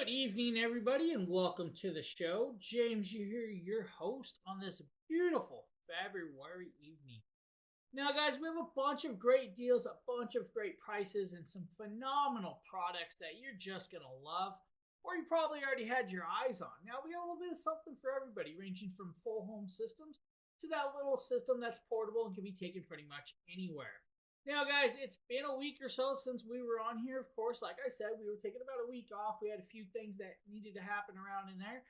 Good evening, everybody, and welcome to the show. James, you here, your host on this beautiful February evening. Now, guys, we have a bunch of great deals, a bunch of great prices, and some phenomenal products that you're just going to love, or you probably already had your eyes on. Now, we got a little bit of something for everybody, ranging from full home systems to that little system that's portable and can be taken pretty much anywhere. Now, guys, it's been a week or so since we were on here. Of course, like I said, we were taking about a week off. We had a few things that needed to happen around in there.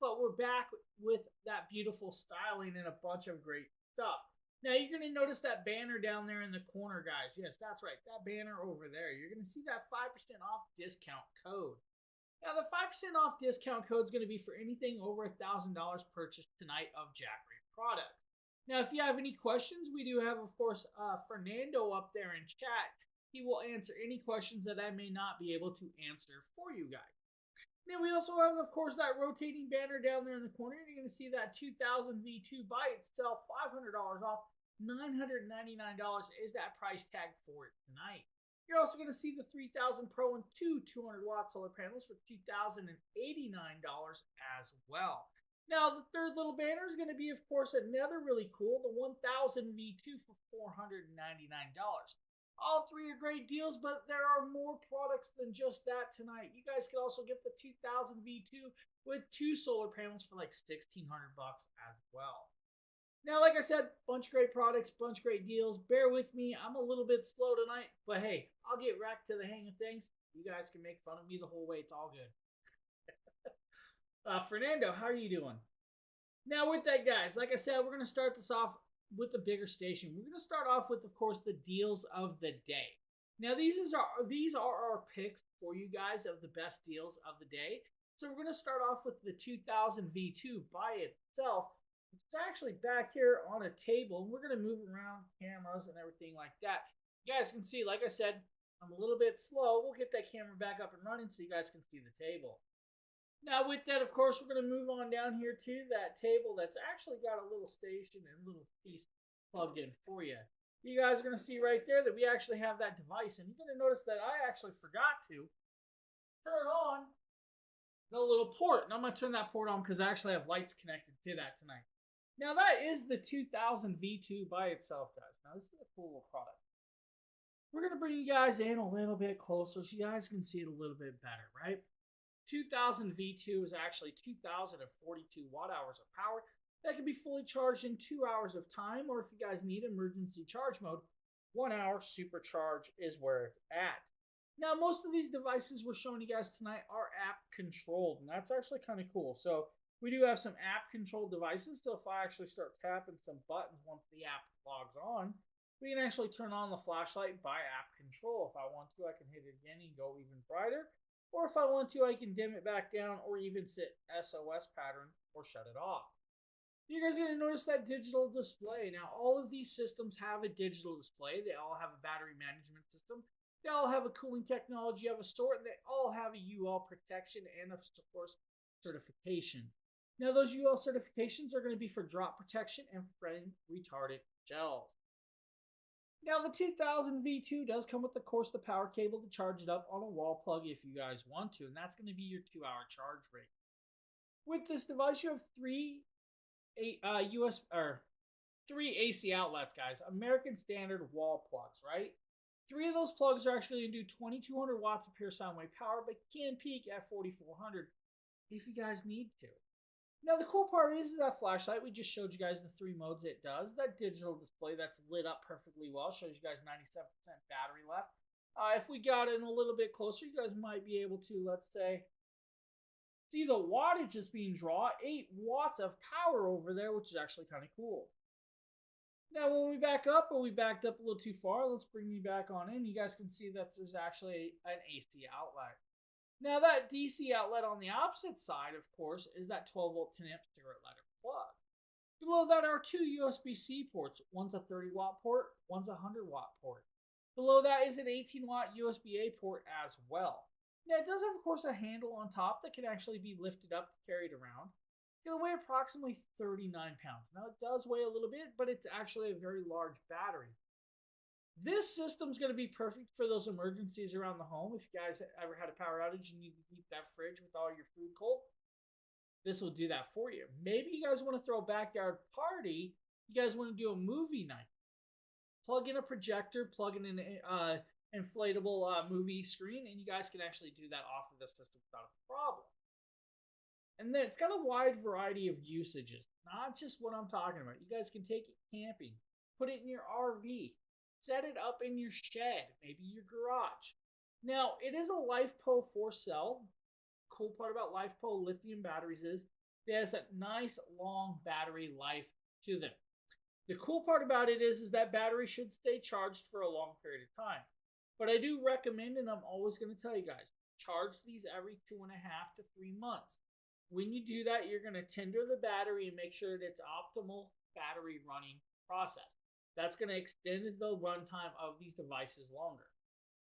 But we're back with that beautiful styling and a bunch of great stuff. Now, you're going to notice that banner down there in the corner, guys. Yes, that's right. That banner over there. You're going to see that 5% off discount code. Now, the 5% off discount code is going to be for anything over $1,000 purchased tonight of Jackery products. Now, if you have any questions, we do have, of course, Fernando up there in chat. He will answer any questions that I may not be able to answer for you guys. Now, we also have, of course, that rotating banner down there in the corner. You're going to see that 2000 V2 by itself, $500 off, $999 is that price tag for it tonight. You're also going to see the 3000 Pro and two 200-watt solar panels for $2,089 as well. Now, the third little banner is going to be, of course, another really cool, the 1000 V2 for $499. All three are great deals, but there are more products than just that tonight. You guys could also get the 2000 V2 with two solar panels for like $1,600 as well. Now, like I said, bunch of great products, bunch of great deals. Bear with me. I'm a little bit slow tonight, but hey, I'll get back to the hang of things. You guys can make fun of me the whole way. It's all good. Fernando, how are you doing? Now, with that, guys, like I said, we're going to start this off with the bigger station. We're going to start off with, of course, the deals of the day. Now, these are our picks for you guys of the best deals of the day. So we're going to start off with the 2000 V2 by itself. It's actually back here on a table, and we're going to move around cameras and everything like that. You guys can see, like I said, I'm a little bit slow. We'll get that camera back up and running so you guys can see the table. Now, with that, of course, we're going to move on down here to that table that's actually got a little station and a little piece plugged in for you. You guys are going to see right there that we actually have that device, and you're going to notice that I actually forgot to turn on the little port. And I'm going to turn that port on because I actually have lights connected to that tonight. Now, that is the 2000 V2 by itself, guys. Now, this is a cool little product. We're going to bring you guys in a little bit closer so you guys can see it a little bit better, right? 2000 V2 is actually 2042 watt hours of power that can be fully charged in 2 hours of time, or if you guys need emergency charge mode, 1 hour supercharge is where it's at. Now, most of these devices we're showing you guys tonight are app controlled, and that's actually kind of cool. So we do have some app controlled devices. So if I actually start tapping some buttons once the app logs on, we can actually turn on the flashlight by app control. If I want to, I can hit it again and go even brighter. Or if I want to, I can dim it back down or even set SOS pattern or shut it off. You guys are going to notice that digital display. Now, all of these systems have a digital display. They all have a battery management system. They all have a cooling technology of a sort. And they all have a UL protection and, of course, certifications. Now, those UL certifications are going to be for drop protection and flame retardant gels. Now, the 2000 V2 does come with, of course, the power cable to charge it up on a wall plug if you guys want to, and that's going to be your 2-hour charge rate. With this device, you have three AC outlets, guys. American standard wall plugs, right? 3 of those plugs are actually going to do 2200 watts of pure sound wave power, but can peak at 4400 if you guys need to. Now, the cool part is that flashlight. We just showed you guys the 3 modes it does. That digital display that's lit up perfectly well shows you guys 97% battery left. If we got in a little bit closer, you guys might be able to, let's say, see the wattage is being drawn. 8 watts of power over there, which is actually kind of cool. Now, when we back up, or we backed up a little too far, let's bring you back on in. You guys can see that there's actually an AC outlet. Now, that DC outlet on the opposite side, of course, is that 12-volt 10-amp cigarette lighter plug. Below that are 2 USB-C ports. One's a 30-watt port, one's a 100-watt port. Below that is an 18-watt USB-A port as well. Now, it does have, of course, a handle on top that can actually be lifted up to carry it around. It's going to weigh approximately 39 pounds. Now, it does weigh a little bit, but it's actually a very large battery. This system's going to be perfect for those emergencies around the home. If you guys ever had a power outage and you need to keep that fridge with all your food cold, this will do that for you. Maybe you guys want to throw a backyard party. You guys want to do a movie night. Plug in a projector, plug in an inflatable movie screen, and you guys can actually do that off of the system without a problem. And then it's got a wide variety of usages, not just what I'm talking about. You guys can take it camping, put it in your RV, set it up in your shed, maybe your garage. Now, it is a LiFePO 4-cell. Cool part about LiFePO lithium batteries is it has a nice long battery life to them. The cool part about it is that battery should stay charged for a long period of time. But I do recommend, and I'm always going to tell you guys, charge these every 2.5 to 3 months. When you do that, you're going to tender the battery and make sure that it's optimal battery running process. That's going to extend the runtime of these devices longer.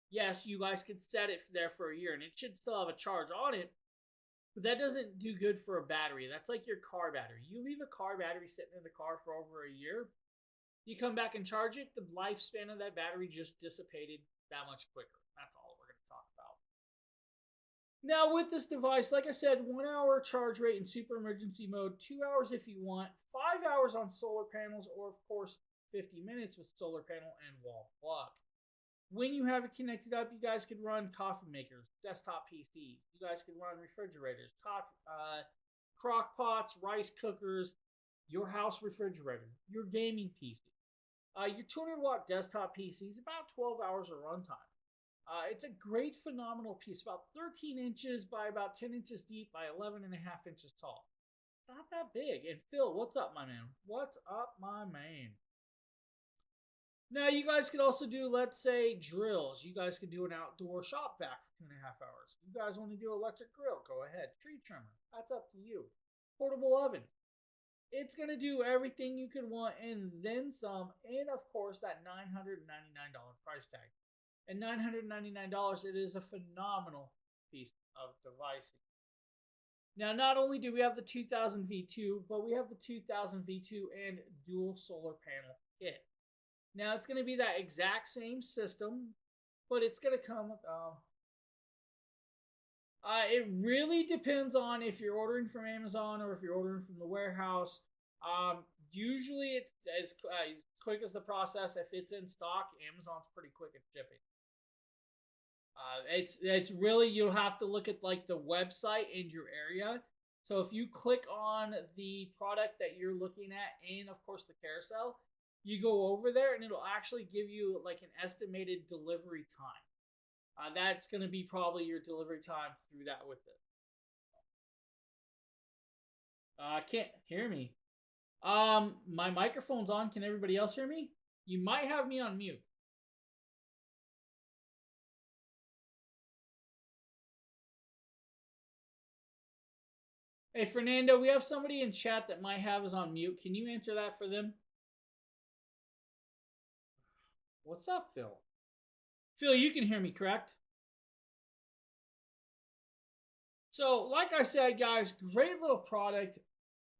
Yes, you guys could set it there for a year, and it should still have a charge on it, but that doesn't do good for a battery. That's like your car battery. You leave a car battery sitting in the car for over a year, you come back and charge it, the lifespan of that battery just dissipated that much quicker. That's all we're going to talk about. Now, with this device, like I said, 1 hour charge rate in super emergency mode, 2 hours if you want, 5 hours on solar panels, or of course, 50 minutes with solar panel and wall plug. When you have it connected up, you guys could run coffee makers, desktop PCs. You guys could run refrigerators, crock pots, rice cookers, your house refrigerator, your gaming PC. Your 200-watt desktop PC is about 12 hours of runtime. It's a great, phenomenal piece, about 13 inches by about 10 inches deep by 11.5 inches tall. It's not that big. And Phil, what's up, my man? What's up, my man? Now, you guys could also do, let's say, drills. You guys could do an outdoor shop vac for 2.5 hours. You guys want to do electric grill? Go ahead. Tree trimmer. That's up to you. Portable oven. It's going to do everything you could want and then some. And, of course, that $999 price tag. And $999, it is a phenomenal piece of device. Now, not only do we have the 2000 V2, but we have the 2000 V2 and dual solar panel kit. Now, it's going to be that exact same system, but it's going to come with... it really depends on if you're ordering from Amazon or if you're ordering from the warehouse. Usually, it's as quick as the process. If it's in stock, Amazon's pretty quick at shipping. It's really, you'll have to look at like the website in your area. So if you click on the product that you're looking at and, of course, the carousel, you go over there and it'll actually give you like an estimated delivery time. That's going to be probably your delivery time through that with it. Can't hear me. My microphone's on. Can everybody else hear me? You might have me on mute. Hey, Fernando, we have somebody in chat that might have us on mute. Can you answer that for them? What's up, Phil? Phil, you can hear me, correct? So, like I said, guys, great little product.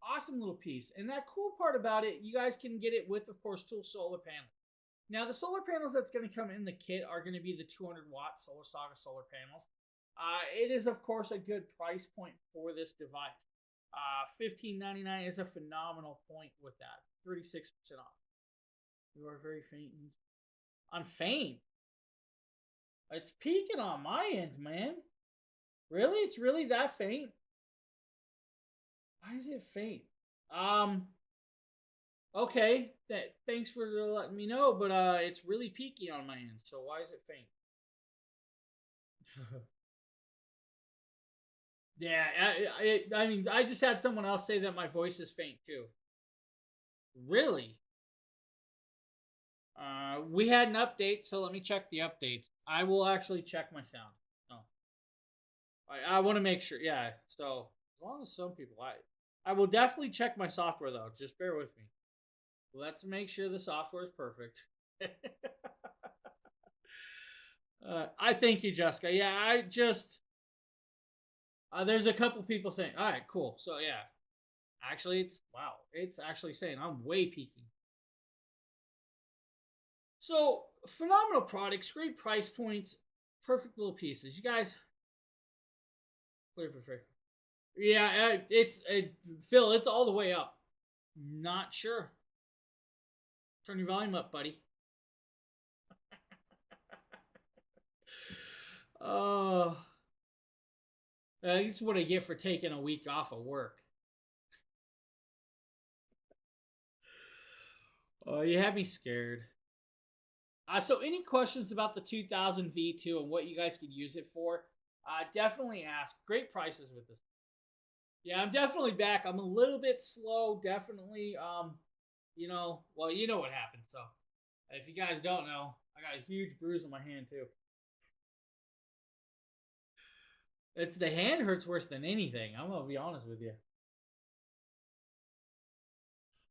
Awesome little piece. And that cool part about it, you guys can get it with, of course, two solar panels. Now, the solar panels that's going to come in the kit are going to be the 200-watt Solar Saga solar panels. It is, of course, a good price point for this device. $15.99 is a phenomenal point with that. 36% off. You are very faint. I'm faint. It's peaking on my end, man. Really? It's really that faint? Why is it faint? Okay. Thanks for letting me know, but it's really peaking on my end. So why is it faint? Yeah, I mean, I just had someone else say that my voice is faint too. Really? We had an update, so let me check the updates. I will actually check my sound. Oh, I want to make sure. Yeah, so as long as some people, I will definitely check my software though. Just bear with me. Let's make sure the software is perfect. I thank you, Jessica. Yeah, I just. There's a couple people saying, all right, cool. So, yeah. Actually, it's actually saying I'm way peaking. So, phenomenal products, great price points, perfect little pieces. You guys, clear prefer. Yeah, Phil. It's all the way up. Not sure. Turn your volume up, buddy. Oh, this is what I get for taking a week off of work. Oh, you had me scared. So, any questions about the 2000 V2 and what you guys could use it for? Definitely ask. Great prices with this. Yeah, I'm definitely back. I'm a little bit slow, definitely. Well, you know what happened. So, if you guys don't know, I got a huge bruise on my hand too. It's the hand hurts worse than anything. I'm gonna be honest with you.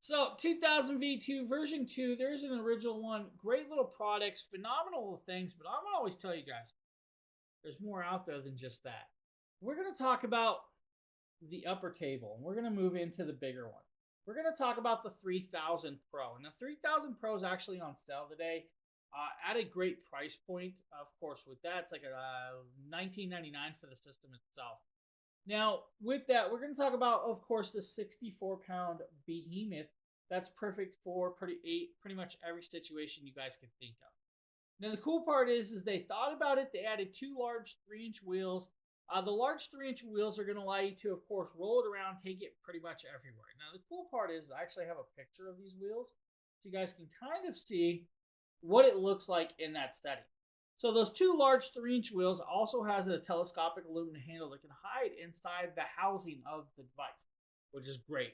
So 2000 V2 version 2, there's an original one. Great little products, phenomenal things, but I'm gonna always tell you guys, there's more out there than just that. We're gonna talk about the upper table, and we're gonna move into the bigger one. We're gonna talk about the 3000 Pro, and the 3000 Pro is actually on sale today. At a great price point, of course. With that, it's like a $19.99 for the system itself. Now, with that, we're going to talk about, of course, the 64-pound behemoth. That's perfect for pretty much every situation you guys can think of. Now, the cool part is they thought about it. They added two large 3-inch wheels. The large 3-inch wheels are going to allow you to, of course, roll it around, take it pretty much everywhere. Now, the cool part is I actually have a picture of these wheels, so you guys can kind of see what it looks like in that setting. So those two large 3-inch wheels also has a telescopic aluminum handle that can hide inside the housing of the device, which is great.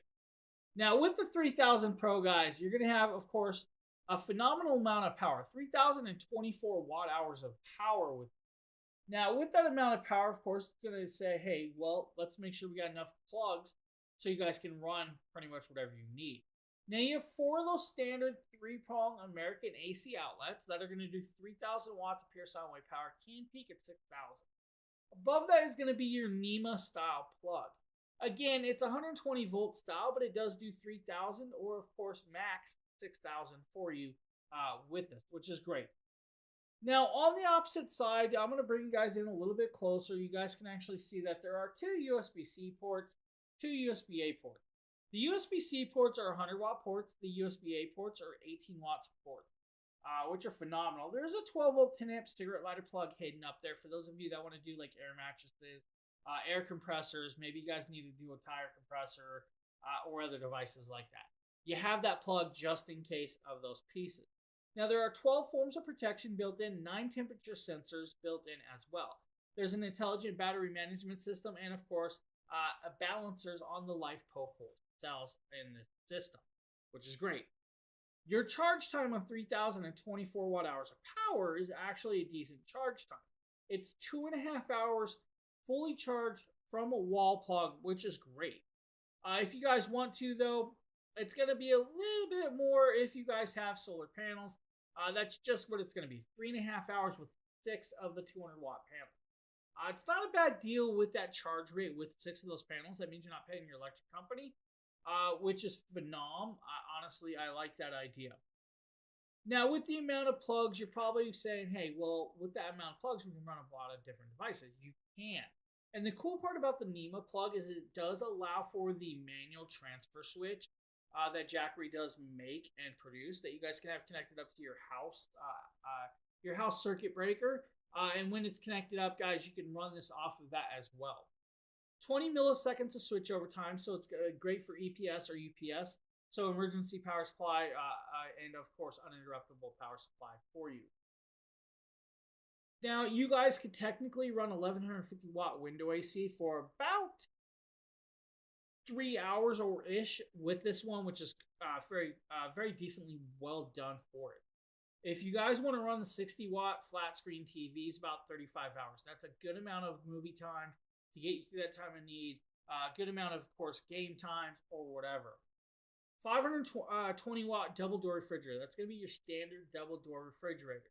Now with the 3000 Pro, guys, you're going to have, of course, a phenomenal amount of power, 3024 watt hours of power. Now with that amount of power, of course, it's going to say, hey, well, let's make sure we got enough plugs so you guys can run pretty much whatever you need. Now you have four of those standard 3-prong American AC outlets that are going to do 3000 watts of pure sine wave power, can peak at 6000. Above that is going to be your NEMA style plug. Again, it's 120 volt style, but it does do 3000 or, of course, max 6000 for you with this, which is great. Now, on the opposite side, I'm going to bring you guys in a little bit closer. You guys can actually see that there are two USB-C ports, two USB-A ports. The USB-C ports are 100-watt ports. The USB-A ports are 18 watts port, which are phenomenal. There's a 12-volt 10-amp cigarette lighter plug hidden up there for those of you that want to do like air mattresses, air compressors. Maybe you guys need to do a tire compressor or other devices like that. You have that plug just in case of those pieces. Now, there are 12 forms of protection built in, 9 temperature sensors built in as well. There's an intelligent battery management system and, of course, balancers on the LiFePO cells in this system, which is great. Your charge time on 3024 watt hours of power is actually a decent charge time. It's 2.5 hours fully charged from a wall plug, which is great. If you guys want to, though, it's going to be a little bit more if you guys have solar panels. That's just what it's going to be. 3.5 hours with 6 of the 200-watt panels. It's not a bad deal with that charge rate with 6 of those panels. That means you're not paying your electric company, which is phenomenal. Honestly, I like that idea. Now, with the amount of plugs, you're probably saying, hey, well, with that amount of plugs, we can run a lot of different devices. You can. And the cool part about the NEMA plug is it does allow for the manual transfer switch that Jackery does make and produce that you guys can have connected up to your house circuit breaker. And when it's connected up, guys, you can run this off of that as well. 20 milliseconds of switch over time, so it's great for EPS or UPS. So emergency power supply and, of course, uninterruptible power supply for you. Now, you guys could technically run 1150 watt window AC for about 3 hours or ish with this one, which is very decently well done for it. If you guys want to run the 60 watt flat screen TVs, about 35 hours. That's a good amount of movie time to get you through that time of need. Good amount of course, game times or whatever. 520 watt double door refrigerator. That's going to be your standard double door refrigerator.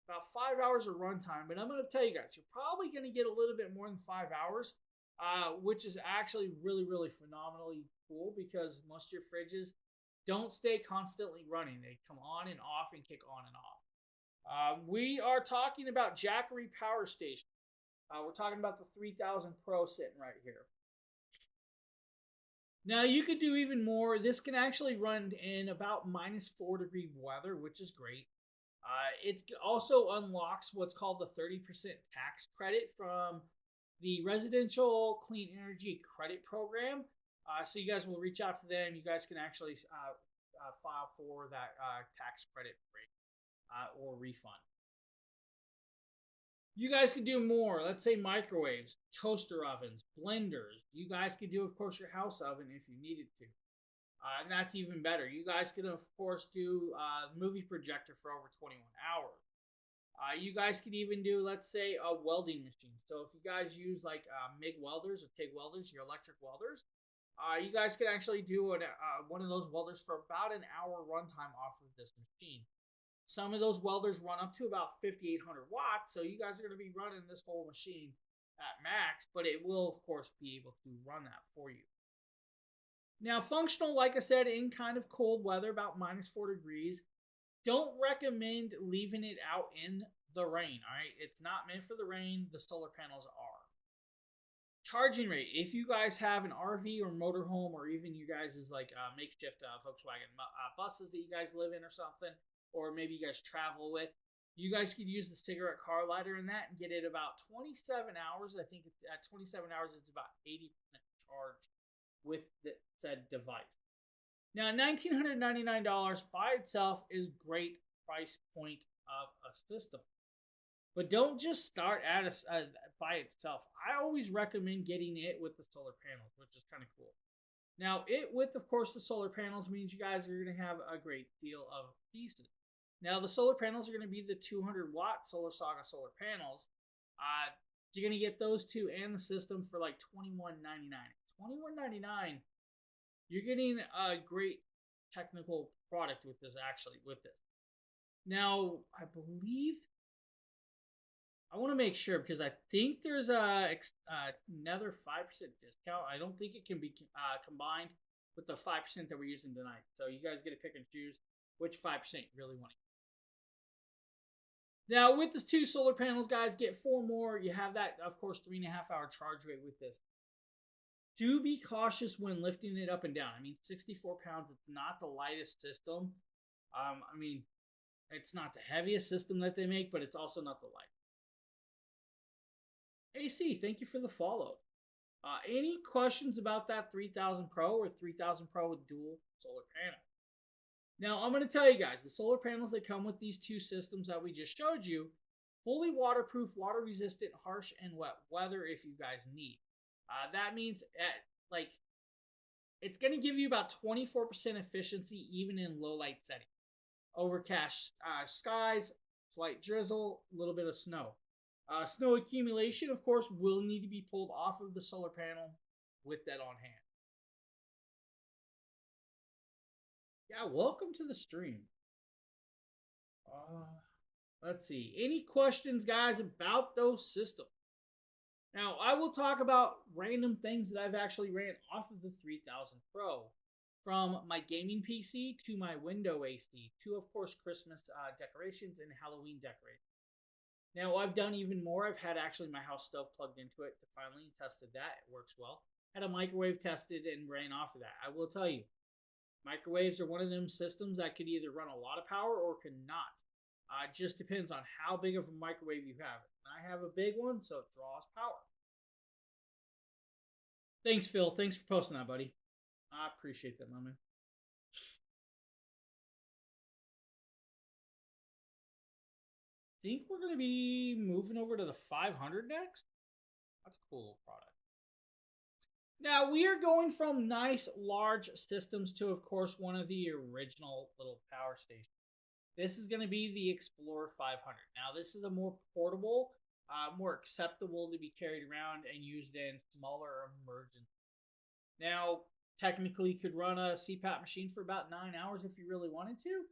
About 5 hours of runtime, but I'm going to tell you guys, you're probably going to get a little bit more than 5 hours, which is actually really, really phenomenally cool because most of your fridges don't stay constantly running. They come on and off and kick on and off. We are talking about Jackery Power Station. We're talking about the 3000 Pro sitting right here. Now you could do even more. This can actually run in about -4 degree weather, which is great. It also unlocks what's called the 30% tax credit from the Residential Clean Energy Credit Program. So you guys will reach out to them. You guys can actually file for that tax credit rate or refund. You guys could do more. Let's say microwaves, toaster ovens, blenders. You guys could do, of course, your house oven if you needed to. And that's even better. You guys can, of course, do movie projector for over 21 hours. You guys could even do, let's say, a welding machine. So if you guys use like MIG welders or TIG welders, your electric welders, you guys could actually do one of those welders for about an hour runtime off of this machine. Some of those welders run up to about 5,800 watts, so you guys are going to be running this whole machine at max, but it will, of course, be able to run that for you. Now, functional, like I said, in kind of cold weather, about -4 degrees. Don't recommend leaving it out in the rain, all right? It's not meant for the rain. The solar panels are. Charging rate. If you guys have an RV or motorhome, or even you guys is like makeshift Volkswagen buses that you guys live in or something, or maybe you guys travel with, you guys could use the cigarette car lighter in that and get it about 27 hours. I think at 27 hours, it's about 80% charged with the said device. Now, $1,999 by itself is great price point of a system. But don't just start at by itself. I always recommend getting it with the solar panels, which is kind of cool. Now, it with, of course, the solar panels means you guys are going to have a great deal of pieces. Now, the solar panels are going to be the 200-watt Solar Saga solar panels. You're going to get those two and the system for like $21.99. $21.99. You're getting a great technical product with this. Now, I believe I want to make sure because I think there's another 5% discount. I don't think it can be combined with the 5% that we're using tonight. So you guys get to pick and choose which 5% you really want. Now, with the 2 solar panels, guys, get 4 more. You have that, of course, 3.5-hour charge rate with this. Do be cautious when lifting it up and down. I mean, 64 pounds, it's not the lightest system. I mean, it's not the heaviest system that they make, but it's also not the lightest. AC, thank you for the follow. Any questions about that 3000 Pro or 3000 Pro with dual solar panel? Now, I'm going to tell you guys, the solar panels that come with these 2 systems that we just showed you, fully waterproof, water resistant, harsh and wet weather if you guys need. That means it's going to give you about 24% efficiency even in low light settings. Overcast skies, slight drizzle, a little bit of snow. Snow accumulation, of course, will need to be pulled off of the solar panel with that on hand. Yeah, welcome to the stream. Let's see. Any questions, guys, about those systems? Now, I will talk about random things that I've actually ran off of the 3000 Pro. From my gaming PC to my window AC to, of course, Christmas decorations and Halloween decorations. Now, I've done even more. I've had actually my house stove plugged into it to finally tested that. It works well. Had a microwave tested and ran off of that. I will tell you, microwaves are one of them systems that could either run a lot of power or cannot. It just depends on how big of a microwave you have. I have a big one, so it draws power. Thanks, Phil. Thanks for posting that, buddy. I appreciate that, my man. I think we're going to be moving over to the 500 next. That's a cool little product. Now, we are going from nice, large systems to, of course, one of the original little power stations. This is going to be the Explorer 500. Now, this is a more portable, more acceptable to be carried around and used in smaller emergencies. Now, technically, you could run a CPAP machine for about 9 hours if you really wanted to.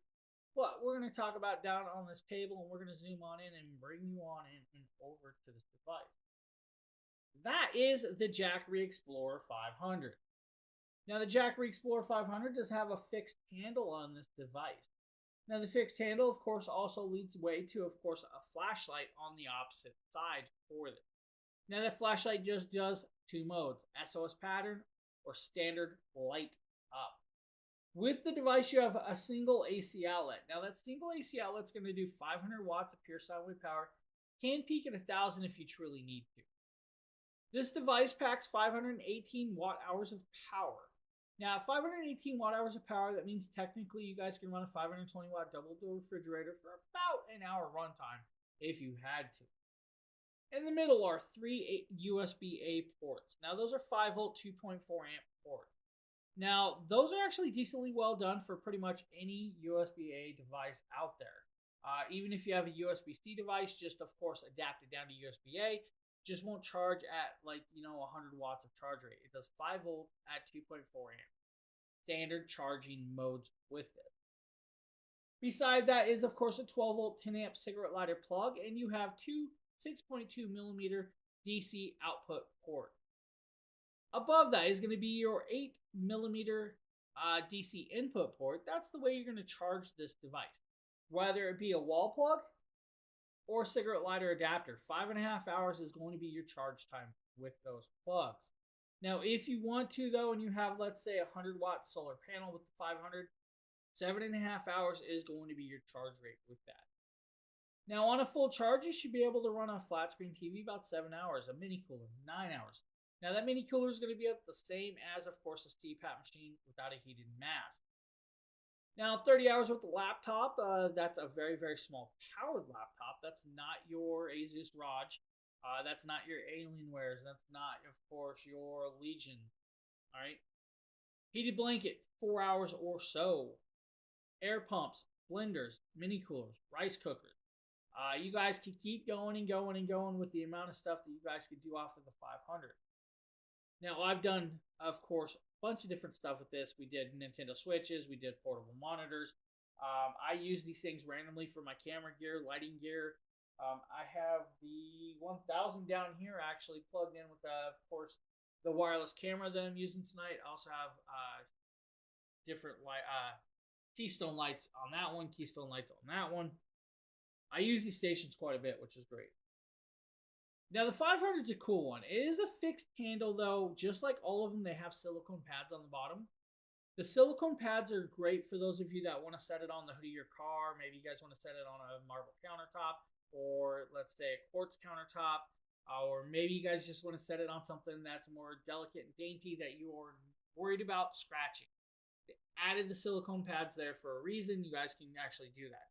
But we're going to talk about down on this table, and we're going to zoom on in and bring you on in and over to this device. That is the Jackery Explorer 500. Now, the Jackery Explorer 500 does have a fixed handle on this device. Now the fixed handle, of course, also leads way to, of course, a flashlight on the opposite side for this. Now that flashlight just does two modes, SOS pattern or standard light up. With the device, you have a single AC outlet. Now that single AC outlet is going to do 500 watts of pure sine wave power. Can peak at 1,000 if you truly need to. This device packs 518 watt hours of power. Now, 518 watt hours of power, that means technically you guys can run a 520 watt double door refrigerator for about an hour runtime if you had to. In the middle are three USB-A ports. Now, those are 5 volt, 2.4 amp ports. Now, those are actually decently well done for pretty much any USB-A device out there. Even if you have a USB-C device, just of course adapt it down to USB-A. Just won't charge at 100 watts of charge rate. It does 5 volt at 2.4 amp. Standard charging modes with it. Beside that is of course a 12 volt 10 amp cigarette lighter plug, and you have two 6.2 millimeter DC output ports. Above that is going to be your 8 millimeter DC input port. That's the way you're going to charge this device. Whether it be a wall plug or cigarette lighter adapter, 5.5 hours is going to be your charge time with those plugs. Now, if you want to, though, and you have, let's say, a 100 watt solar panel with the 500, 7.5 hours is going to be your charge rate with that. Now, on a full charge, you should be able to run on a flat screen TV about 7 hours, a mini cooler, 9 hours. Now, that mini cooler is going to be the same as, of course, a CPAP machine without a heated mask. Now, 30 hours with the laptop, that's a very, very small powered laptop. That's not your Asus ROG. That's not your Alienwares. That's not, of course, your Legion. All right. Heated blanket, 4 hours or so. Air pumps, blenders, mini coolers, rice cookers. You guys can keep going and going and going with the amount of stuff that you guys could do off of the 500. Now, I've done, of course, a bunch of different stuff with this. We did Nintendo Switches. We did portable monitors. I use these things randomly for my camera gear, lighting gear. I have the 1000 down here actually plugged in with, of course, the wireless camera that I'm using tonight. I also have different keystone lights on that one, keystone lights on that one. I use these stations quite a bit, which is great. Now, the 500 is a cool one. It is a fixed handle, though. Just like all of them, they have silicone pads on the bottom. The silicone pads are great for those of you that want to set it on the hood of your car. Maybe you guys want to set it on a marble countertop, or let's say a quartz countertop, or maybe you guys just want to set it on something that's more delicate and dainty that you're worried about scratching. They added the silicone pads there for a reason. You guys can actually do that.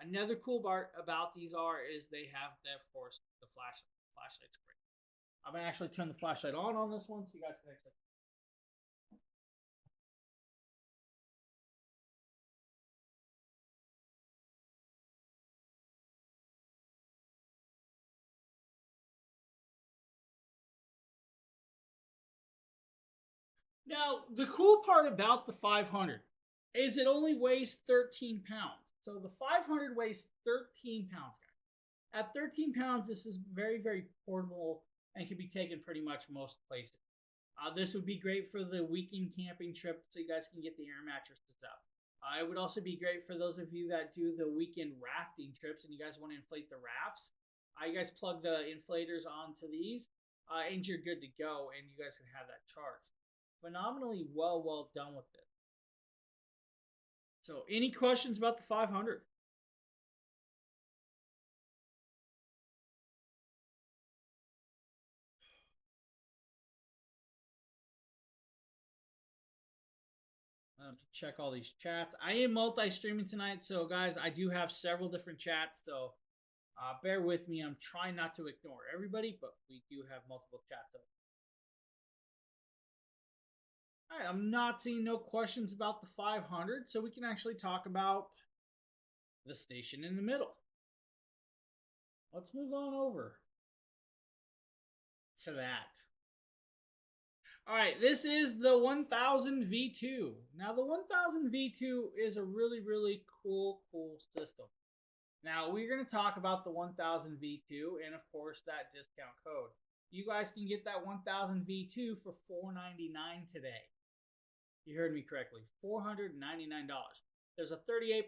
Another cool part about these is they have, of course, the flashlight. Flashlight's great. I'm going to actually turn the flashlight on this one so you guys can actually. Now, the cool part about the 500 is it only weighs 13 pounds. So the 500 weighs 13 pounds, guys. At 13 pounds, this is very, very portable and can be taken pretty much most places. This would be great for the weekend camping trip so you guys can get the air mattresses up. It would also be great for those of you that do the weekend rafting trips and you guys want to inflate the rafts. You guys plug the inflators onto these and you're good to go, and you guys can have that charged. Phenomenally well done with this. So, any questions about the 500? Check all these chats. I am multi-streaming tonight, so guys, I do have several different chats, so bear with me. I'm trying not to ignore everybody, but we do have multiple chats open. All right, I'm not seeing no questions about the 500, so we can actually talk about the station in the middle. Let's move on over to that. All right, this is the 1000 V2. Now, the 1000 V2 is a really, really cool system. Now, we're going to talk about the 1000 V2 and, of course, that discount code. You guys can get that 1000 V2 for $499 today. You heard me correctly, $499. There's a 38%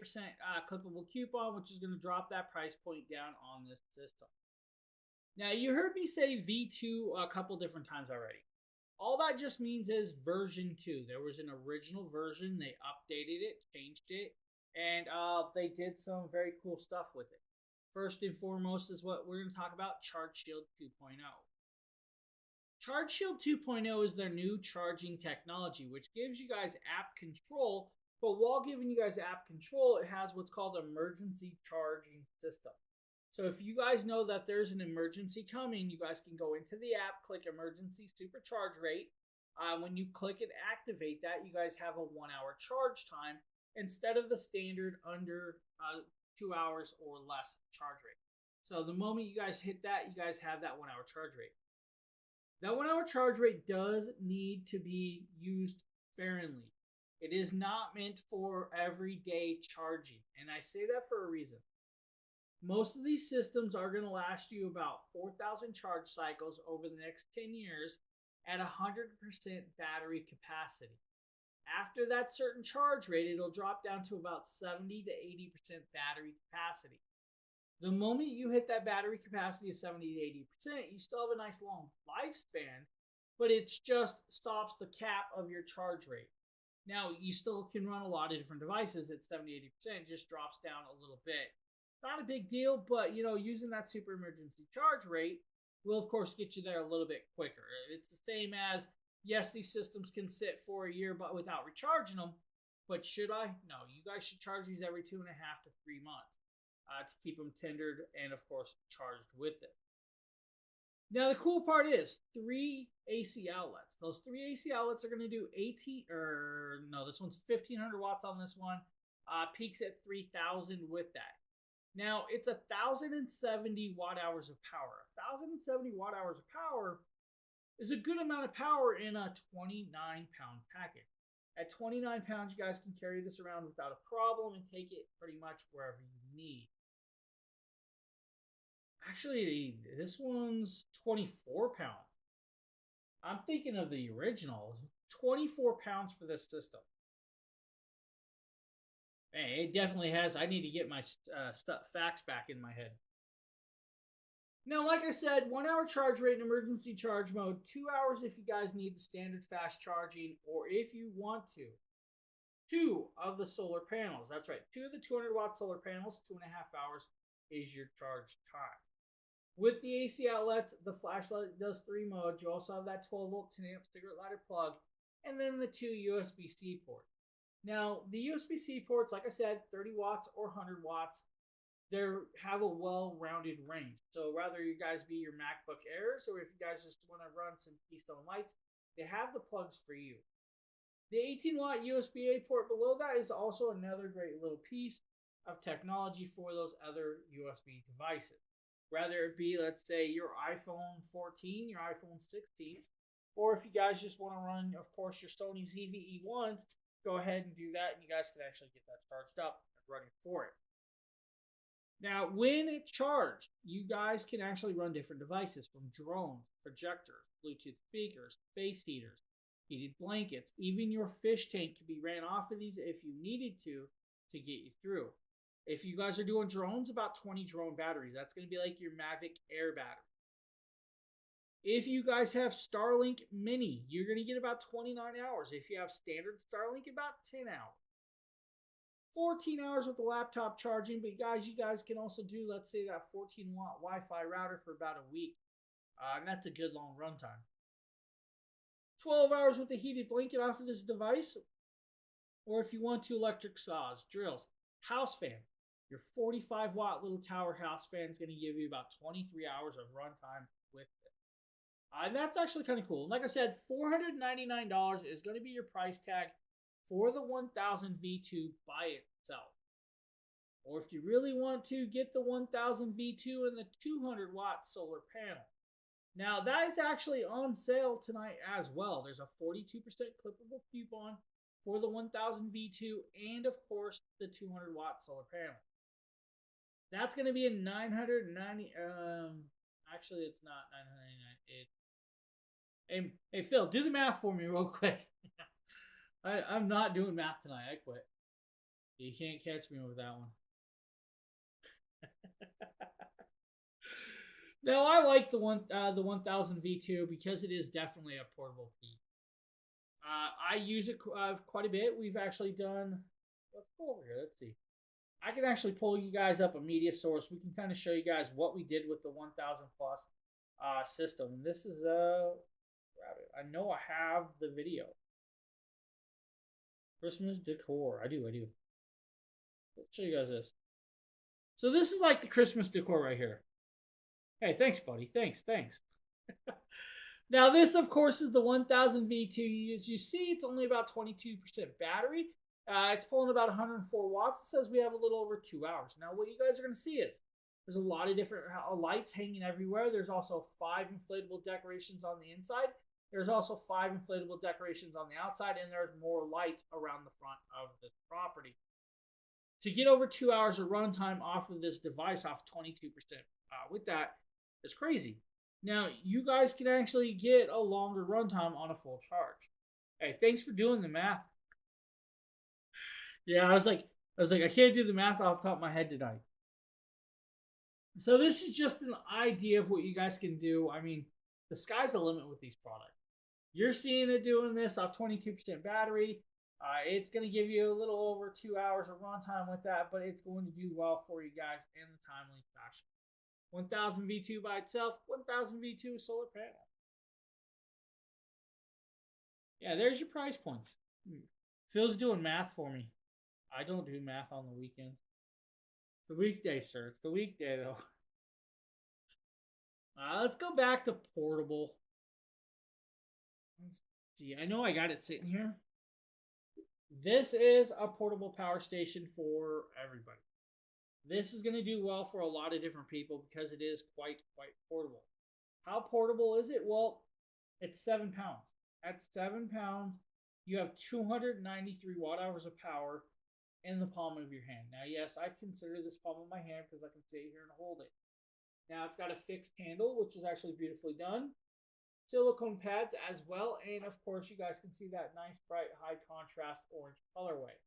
clippable coupon, which is going to drop that price point down on this system. Now, you heard me say V2 a couple different times already. All that just means is version 2. There was an original version. They updated it, changed it, and they did some very cool stuff with it. First and foremost is what we're going to talk about, Charge Shield 2.0. Charge Shield 2.0 is their new charging technology, which gives you guys app control, but while giving you guys app control, it has what's called emergency charging system. So if you guys know that there's an emergency coming, you guys can go into the app, click emergency supercharge rate. When you click and activate that, you guys have a 1 hour charge time instead of the standard under 2 hours or less charge rate. So the moment you guys hit that, you guys have that 1 hour charge rate. That 1 hour charge rate does need to be used sparingly. It is not meant for everyday charging. And I say that for a reason. Most of these systems are going to last you about 4,000 charge cycles over the next 10 years at 100% battery capacity. After that certain charge rate, it'll drop down to about 70 to 80% battery capacity. The moment you hit that battery capacity of 70 to 80%, you still have a nice long lifespan, but it just stops the cap of your charge rate. Now, you still can run a lot of different devices at 70, 80%, just drops down a little bit. Not a big deal, but using that super emergency charge rate will, of course, get you there a little bit quicker. It's the same as, yes, these systems can sit for a year but without recharging them, but should I? No, you guys should charge these every 2.5 to 3 months to keep them tendered and, of course, charged with it. Now, the cool part is 3 AC outlets. Those 3 AC outlets are going to do this one's 1,500 watts on this one. Peaks at 3,000 with that. Now, it's 1,070 watt hours of power. 1,070 watt hours of power is a good amount of power in a 29-pound package. At 29 pounds, you guys can carry this around without a problem and take it pretty much wherever you need. Actually, this one's 24 pounds. I'm thinking of the original. 24 pounds for this system. Hey, it definitely has. I need to get my facts back in my head. Now, like I said, 1 hour charge rate in emergency charge mode, 2 hours if you guys need the standard fast charging, or if you want to. 2 of the solar panels. That's right. 2 of the 200 watt solar panels, 2.5 hours is your charge time. With the AC outlets, the flashlight does 3 modes. You also have that 12 volt 10 amp cigarette lighter plug, and then the 2 USB-C ports. Now, the USB-C ports, like I said, 30 watts or 100 watts, they have a well-rounded range. So whether you guys be your MacBook Airs or if you guys just want to run some Keystone Lights, they have the plugs for you. The 18-watt USB-A port below that is also another great little piece of technology for those other USB devices. Whether it be, let's say, your iPhone 14, your iPhone 16, or if you guys just want to run, of course, your Sony ZV-E1s, go ahead and do that, and you guys can actually get that charged up and running for it. Now, when it's charged, you guys can actually run different devices from drones, projectors, Bluetooth speakers, space heaters, heated blankets. Even your fish tank can be ran off of these if you needed to get you through. If you guys are doing drones, about 20 drone batteries. That's going to be like your Mavic Air battery. If you guys have Starlink Mini, you're going to get about 29 hours. If you have standard Starlink, about 10 hours. 14 hours with the laptop charging, but you guys can also do, let's say, that 14-watt Wi-Fi router for about a week. And that's a good long runtime. 12 hours with the heated blanket off of this device. Or if you want to, electric saws, drills, house fan. Your 45-watt little tower house fan is going to give you about 23 hours of runtime with it. And that's actually kind of cool. Like I said, $499 is going to be your price tag for the 1000 V2 by itself. Or if you really want to, get the 1000 V2 and the 200-watt solar panel. Now, that is actually on sale tonight as well. There's a 42% clippable coupon for the 1000 V2 and, of course, the 200-watt solar panel. That's going to be a $990. Actually, it's not $999. Hey, Phil, do the math for me real quick. I'm not doing math tonight. I quit. You can't catch me with that one. Now I like the 1000 V2 because it is definitely a portable peak. I use it quite a bit. We've actually done. Let's go over here. Let's see. I can actually pull you guys up a media source. We can kind of show you guys what we did with the 1000 plus system. And this is I know I have the video. Christmas decor. I do. Let's show you guys this. So this is like the Christmas decor right here. Hey, thanks, buddy. Thanks. Now, this, of course, is the 1000 V2. As you see, it's only about 22% battery. It's pulling about 104 watts. It says we have a little over 2 hours. Now, what you guys are going to see is there's a lot of different lights hanging everywhere. There's also 5 inflatable decorations on the inside. There's also 5 inflatable decorations on the outside, and there's more lights around the front of this property. To get over 2 hours of runtime off of this device, off 22%, with that, it's crazy. Now, you guys can actually get a longer runtime on a full charge. Hey, thanks for doing the math. Yeah, I was like, I can't do the math off the top of my head tonight. So this is just an idea of what you guys can do. I mean, the sky's the limit with these products. You're seeing it doing this off 22% battery. It's going to give you a little over 2 hours of runtime with that, but it's going to do well for you guys in the timely fashion. 1000 V2 by itself, 1000 V2 solar panel. Yeah, there's your price points. Phil's doing math for me. I don't do math on the weekends. It's the weekday, sir. It's the weekday, though. Let's go back to portable. Let's see. I know I got it sitting here. This is a portable power station for everybody. This is going to do well for a lot of different people because it is quite portable. How portable is it? Well, it's 7 pounds. At 7 pounds, you have 293 watt hours of power in the palm of your hand. Now, yes, I consider this palm of my hand because I can sit here and hold it. Now, it's got a fixed handle, which is actually beautifully done. Silicone pads as well. And, of course, you guys can see that nice, bright, high contrast orange colorway.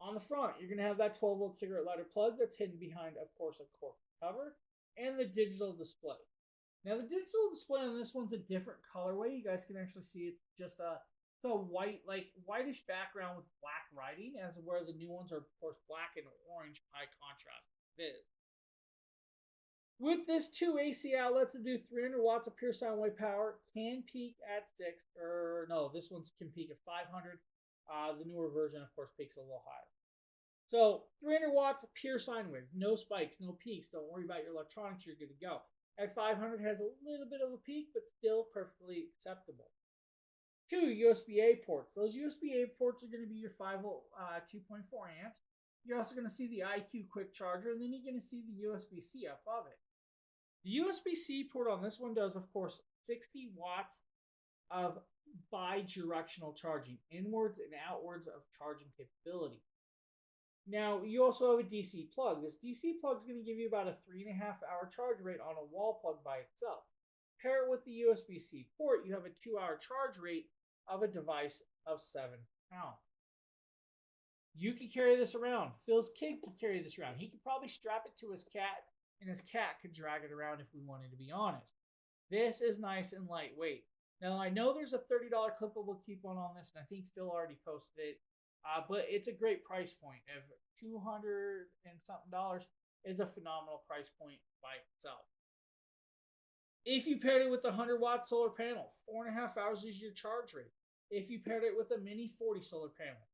On the front, you're going to have that 12-volt cigarette lighter plug that's hidden behind, of course, a cork cover and the digital display. Now, the digital display on this one's a different colorway. You guys can actually see it's just a white, like whitish background with black writing, as where the new ones are, of course, black and orange high contrast viz. With this 2 AC outlets to do 300 watts of pure sound wave power, can peak at this one can peak at 500. The newer version, of course, peaks a little higher. So 300 watts of pure sine wave, no spikes, no peaks. Don't worry about your electronics, you're good to go. At 500 has a little bit of a peak, but still perfectly acceptable. 2 USB-A ports. Those USB-A ports are going to be your 5-volt 2.4 amps. You're also going to see the IQ quick charger, and then you're going to see the USB-C above it. The USB-C port on this one does, of course, 60 watts of bi-directional charging, inwards and outwards of charging capability. Now, you also have a DC plug. This DC plug is going to give you about a 3.5-hour charge rate on a wall plug by itself. Pair it with the USB-C port, you have a 2-hour charge rate of a device of 7 pounds. You can carry this around. Phil's kid can carry this around. He could probably strap it to his cat, and his cat could drag it around if we wanted to be honest. This is nice and lightweight. Now, I know there's a $30 clippable coupon on this, and I think Phil already posted it. But it's a great price point. If $200 and something is a phenomenal price point by itself. If you paired it with a 100-watt solar panel, 4.5 hours is your charge rate. If you paired it with a mini 40 solar panel,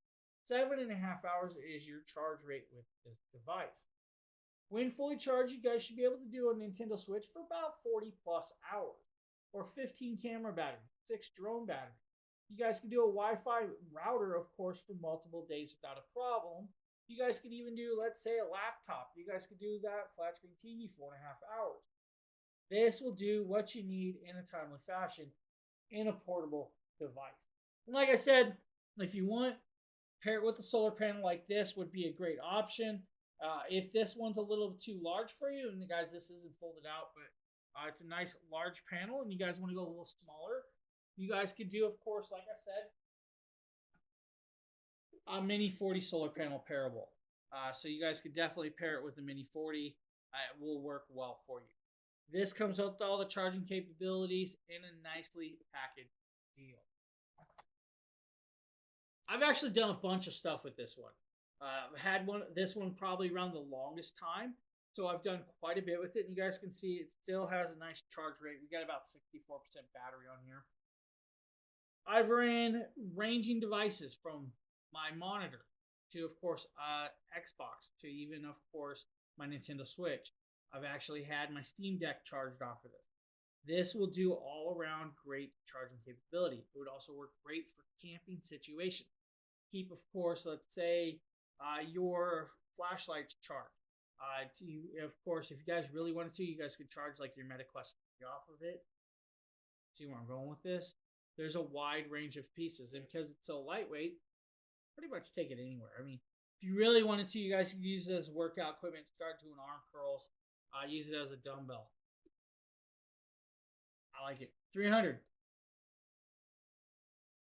7.5 hours is your charge rate with this device. When fully charged, you guys should be able to do a Nintendo Switch for about 40 plus hours. Or 15 camera batteries, 6 drone batteries. You guys can do a Wi-Fi router, of course, for multiple days without a problem. You guys could even do, let's say, a laptop. You guys could do that flat screen TV 4.5 hours. This will do what you need in a timely fashion in a portable device. And like I said, if you want, pair it with a solar panel like this would be a great option. If this one's a little too large for you, and guys, this isn't folded out, but it's a nice large panel, and you guys want to go a little smaller, you guys could do, of course, like I said, a Mini 40 solar panel pairable. So you guys could definitely pair it with the Mini 40. It will work well for you. This comes with all the charging capabilities in a nicely packaged deal. I've actually done a bunch of stuff with this one. I've had this one probably around the longest time. So I've done quite a bit with it. And you guys can see it still has a nice charge rate. We got about 64% battery on here. I've ran ranging devices from my monitor to, of course, Xbox to even, of course, my Nintendo Switch. I've actually had my Steam Deck charged off of this. This will do all around great charging capability. It would also work great for camping situations. Keep, of course, let's say your flashlights charged. Of course, if you guys really wanted to, you guys could charge like your MetaQuest off of it. See where I'm going with this? There's a wide range of pieces, and because it's so lightweight, pretty much take it anywhere. I mean, if you really wanted to, you guys could use it as workout equipment, start doing arm curls, use it as a dumbbell. I like it. 300.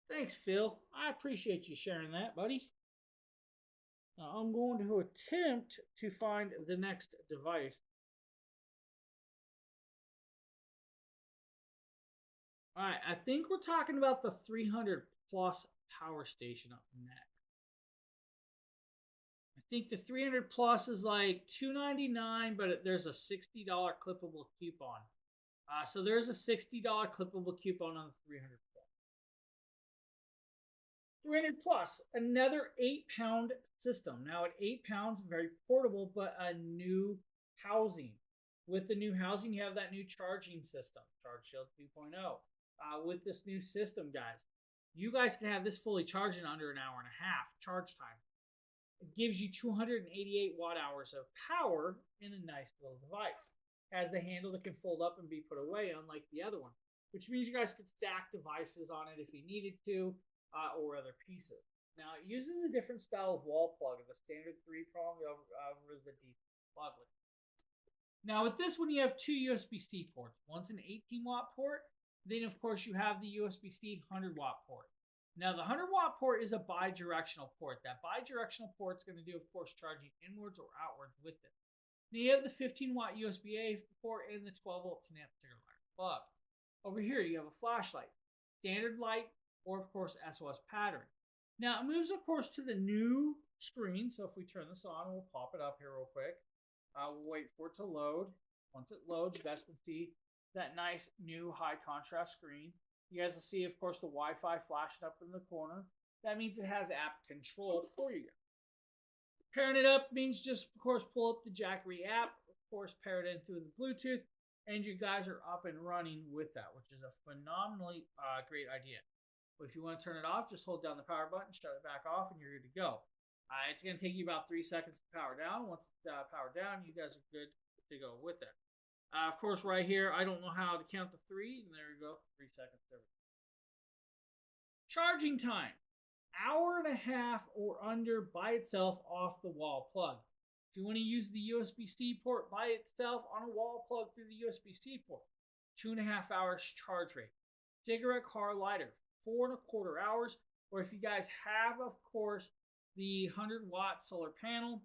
Thanks, Phil. I appreciate you sharing that, buddy. Now I'm going to attempt to find the next device. All right, I think we're talking about the 300 plus power station up next. I think the 300 plus is like $299, but there's a $60 clippable coupon. So there's a $60 clippable coupon on the 300 plus. 300 plus, another 8-pound system. Now at 8 pounds, very portable, but a new housing. With the new housing, you have that new charging system, Charge Shield 2.0. With this new system, guys, you guys can have this fully charged in under an hour and a half charge time. It gives you 288 watt hours of power in a nice little device. Has the handle that can fold up and be put away, unlike the other one, which means you guys could stack devices on it if you needed to, or other pieces. Now, it uses a different style of wall plug, the standard 3-prong over the DC plug. Now, with this one, you have two USB-C ports. One's an 18-watt port. Then, of course, you have the USB-C 100-watt port. Now, the 100-watt port is a bi-directional port. That bi-directional port is going to do, of course, charging inwards or outwards with it. Now, you have the 15-watt USB-A port and the 12-volt 10-amp single line plug. Over here, you have a flashlight, standard light, or, of course, SOS pattern. Now, it moves, of course, to the new screen. So if we turn this on, we'll pop it up here real quick. We'll wait for it to load. Once it loads, you guys can see that nice new high contrast screen. You guys will see, of course, the Wi-Fi flashing up in the corner. That means it has app control for you. Pairing it up means just, of course, pull up the Jackery app, of course, pair it in through the Bluetooth, and you guys are up and running with that, which is a phenomenally great idea. But if you want to turn it off, just hold down the power button, shut it back off, and you're good to go. It's going to take you about 3 seconds to power down. Once it's powered down, you guys are good to go with it. Of course, right here, I don't know how to count to 3, and there you go, 3 seconds. There we go. Charging time. Hour and a half or under by itself off the wall plug. If you want to use the USB-C port by itself on a wall plug through the USB-C port, 2.5 hours charge rate. Cigarette car lighter, 4.25 hours. Or if you guys have, of course, the 100-watt solar panel,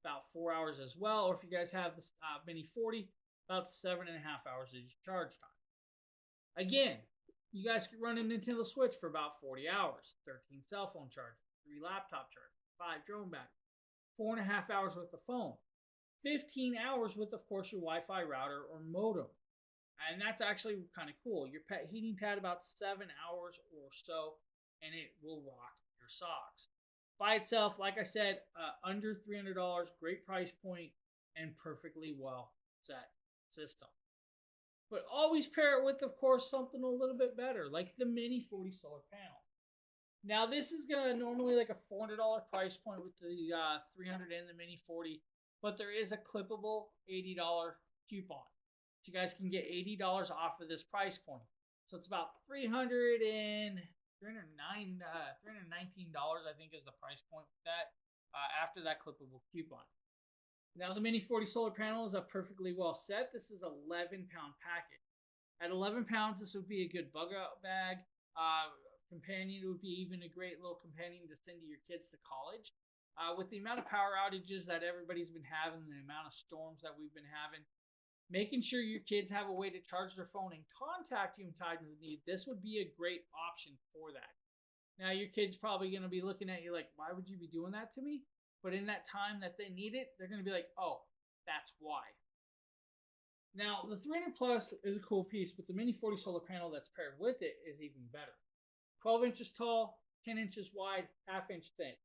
about 4 hours as well. Or if you guys have the Mini 40, about 7.5 hours of charge time. Again, you guys could run a Nintendo Switch for about 40 hours. 13 cell phone chargers, 3 laptop chargers, 5 drone batteries, 4.5 hours with the phone, 15 hours with, of course, your Wi-Fi router or modem. And that's actually kind of cool. Your heating pad about 7 hours or so, and it will rock your socks. By itself, like I said, under $300, great price point, and perfectly well set system. But always pair it with, of course, something a little bit better, like the Mini 40 solar panel. Now, this is going to normally like a $400 price point with the 300 and the Mini 40, but there is a clippable $80 coupon. So you guys can get $80 off of this price point. So it's about $319, I think, is the price point with that after that clippable coupon. Now, the Mini 40 solar panel is a perfectly well set. This is an 11-pound package. At 11 pounds, this would be a good bug out bag. companion. It would be even a great little companion to send to your kids to college. With the amount of power outages that everybody's been having, the amount of storms that we've been having, making sure your kids have a way to charge their phone and contact you in time of need, this would be a great option for that. Now, your kid's probably going to be looking at you like, why would you be doing that to me? But in that time that they need it, they're going to be like, oh, that's why. Now, the 300 Plus is a cool piece, but the Mini 40 solar panel that's paired with it is even better. 12 inches tall, 10 inches wide, half-inch thick.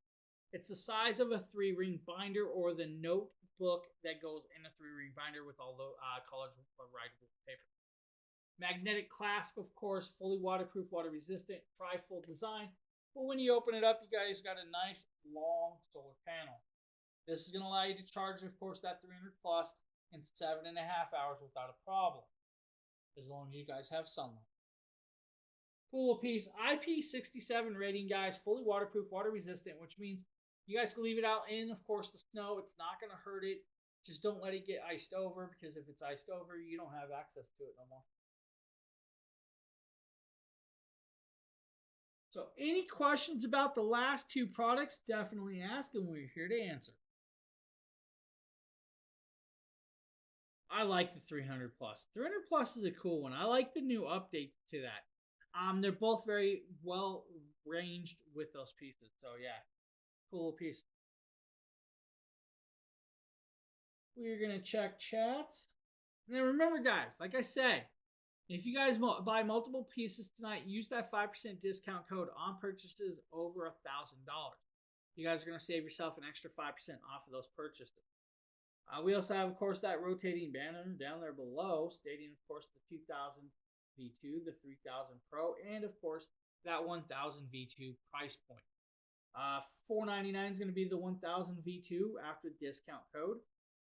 It's the size of a 3-ring binder or the notebook that goes in a 3-ring binder with all the colors of writable paper. Magnetic clasp, of course, fully waterproof, water-resistant, tri-fold design. But when you open it up, you guys got a nice, long solar panel. This is going to allow you to charge, of course, that 300 Plus in 7.5 hours without a problem, as long as you guys have sunlight. Cool piece. IP67 rating, guys, fully waterproof, water-resistant, which means you guys can leave it out in, of course, the snow. It's not going to hurt it. Just don't let it get iced over, because if it's iced over, you don't have access to it no more. So any questions about the last two products, definitely ask, and we're here to answer. I like the 300 Plus. 300 Plus is a cool one. I like the new update to that. They're both very well ranged with those pieces. So yeah, cool piece. We're going to check chats. Now remember, guys, like I said, if you guys buy multiple pieces tonight, use that 5% discount code on purchases over $1,000. You guys are going to save yourself an extra 5% off of those purchases. We also have, of course, that rotating banner down there below, stating, of course, the 2000 V2, the 3000 Pro, and, of course, that 1000 V2 price point. $499 is going to be the 1000 V2 after discount code.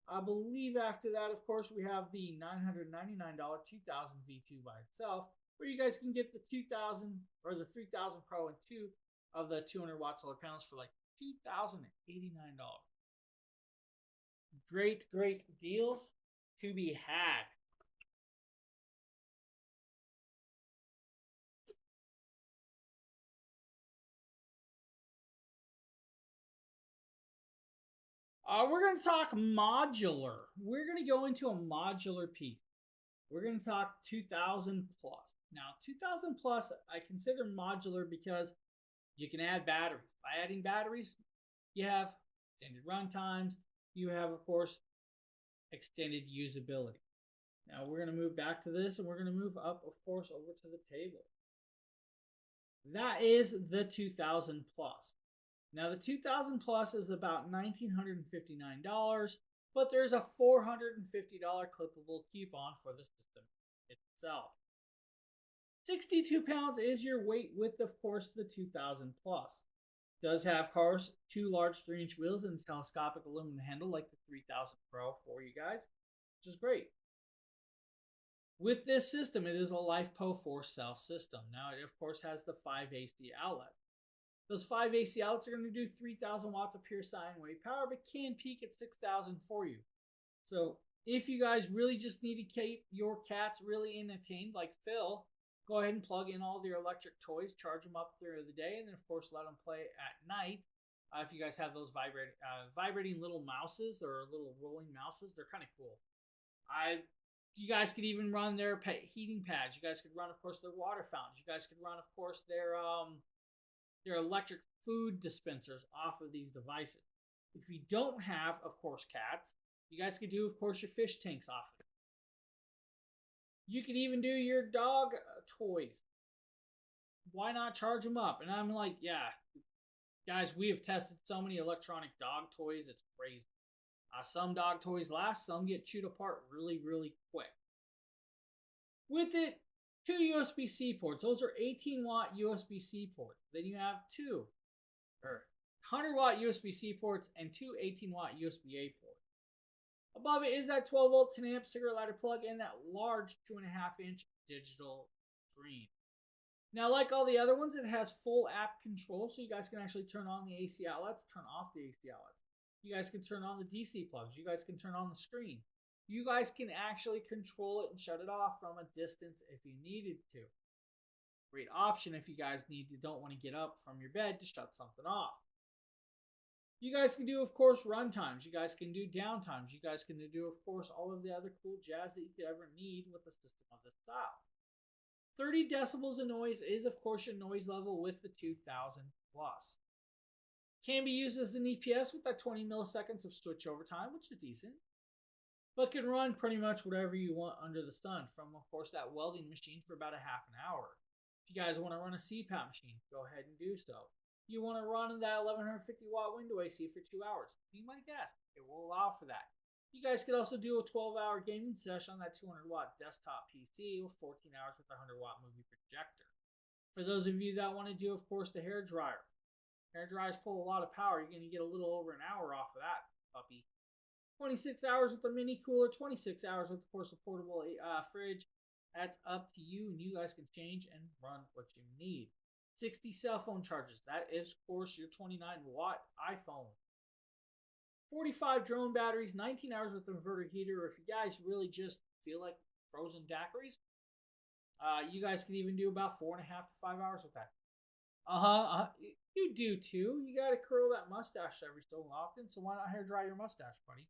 I believe after that, of course, we have the $999 2000 V2 by itself, where you guys can get the 2000 or the 3000 Pro and 2 of the 200 watt solar panels for like $2,089. Great, great deals to be had. We're going to talk modular. We're going to go into a modular piece. We're going to talk 2000 plus. Now, 2000 plus, I consider modular because you can add batteries. By adding batteries, you have extended run times. You have, of course, extended usability. Now, we're going to move back to this, and we're going to move up, of course, over to the table. That is the 2000 plus. Now, the 2000 plus is about $1,959, but there's a $450 clippable coupon for the system itself. 62 pounds is your weight with, of course, the 2000 plus. Does have, of course, 2 large 3-inch wheels and a telescopic aluminum handle like the 3000 Pro for you guys, which is great. With this system, it is a LiFePO 4-cell system. Now, it, of course, has the 5 AC outlets. Those 5 AC outlets are going to do 3,000 watts of pure sine wave power, but can peak at 6,000 for you. So if you guys really just need to keep your cats really entertained, like Phil, go ahead and plug in all their electric toys, charge them up through the day, and then, of course, let them play at night. If you guys have those vibrating little mouses or little rolling mouses, they're kind of cool. You guys could even run their heating pads. You guys could run, of course, their water fountains. You guys could run, of course, their electric food dispensers off of these devices. If you don't have, of course, cats, you guys could do, of course, your fish tanks off of it. You could even do your dog toys. Why not charge them up? And I'm like, yeah, guys, we have tested so many electronic dog toys. It's crazy. Some dog toys last, some get chewed apart really, really quick. With it, 2 USB-C ports. Those are 18-watt USB-C ports. Then you have 2 100-watt USB-C ports and 2 18-watt USB-A ports. Above it is that 12-volt 10-amp cigarette lighter plug and that large 2.5-inch digital screen. Now, like all the other ones, it has full app control, so you guys can actually turn on the AC outlets, turn off the AC outlets. You guys can turn on the DC plugs. You guys can turn on the screen. You guys can actually control it and shut it off from a distance if you needed to. Great option if you guys don't want to get up from your bed to shut something off. You guys can do, of course, run times. You guys can do downtimes. You guys can do, of course, all of the other cool jazz that you could ever need with a system of this style. 30 decibels of noise is, of course, your noise level with the 2000 plus. Can be used as an EPS with that 20 milliseconds of switchover time, which is decent. But can run pretty much whatever you want under the sun, from, of course, that welding machine for about a half an hour. If you guys want to run a CPAP machine, go ahead and do so. You want to run that 1150 watt window AC for 2 hours. Be my guest. It will allow for that. You guys could also do a 12-hour gaming session on that 200 watt desktop PC with 14 hours with a 100 watt movie projector. For those of you that want to do, of course, the hair dryer. Hair dryers pull a lot of power. You're going to get a little over an hour off of that puppy. 26 hours with a mini cooler, 26 hours with, of course, a portable fridge. That's up to you, and you guys can change and run what you need. 60 cell phone chargers. That is, of course, your 29 watt iPhone. 45 drone batteries, 19 hours with an inverter heater. Or if you guys really just feel like frozen daiquiris, you guys can even do about 4.5 to 5 hours with that. You do too. You got to curl that mustache every so often, so why not hair dry your mustache, buddy?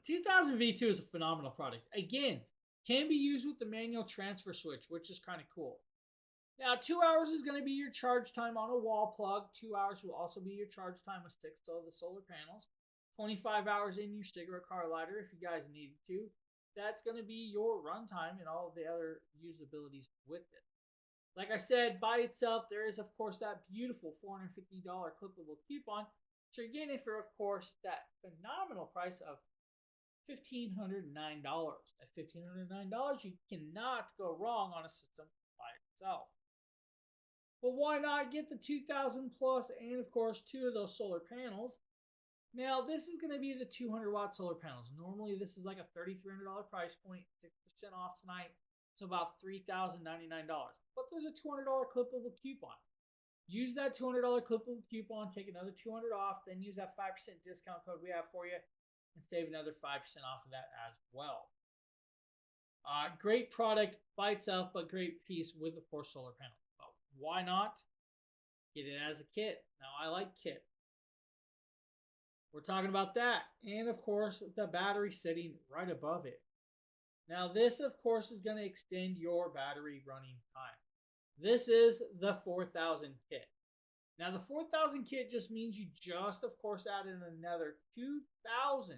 2000 V2 is a phenomenal product. Again, can be used with the manual transfer switch, which is kind of cool. Now, 2 hours is going to be your charge time on a wall plug. 2 hours will also be your charge time with 6 of the solar panels. 25 hours in your cigarette car lighter if you guys needed to. That's going to be your runtime and all of the other usabilities with it. Like I said, by itself, there is, of course, that beautiful $450 clippable coupon. So you're getting it for, of course, that phenomenal price of $1,509. At $1,509, you cannot go wrong on a system by itself. But why not get the 2000 plus and, of course, 2 of those solar panels? Now, this is going to be the 200 watt solar panels. Normally, this is like a $3,300 price point, 6% off tonight. So about $3,099. But there's a $200 clippable coupon. Use that $200 clippable coupon, take another $200 off, then use that 5% discount code we have for you and save another 5% off of that as well. Great product by itself, but great piece with, of course, solar panels. But why not get it as a kit? Now, I like kit. We're talking about that. And, of course, the battery sitting right above it. Now, this, of course, is going to extend your battery running time. This is the 4000 kit. Now, the 4000 kit just means you just, of course, added another 2000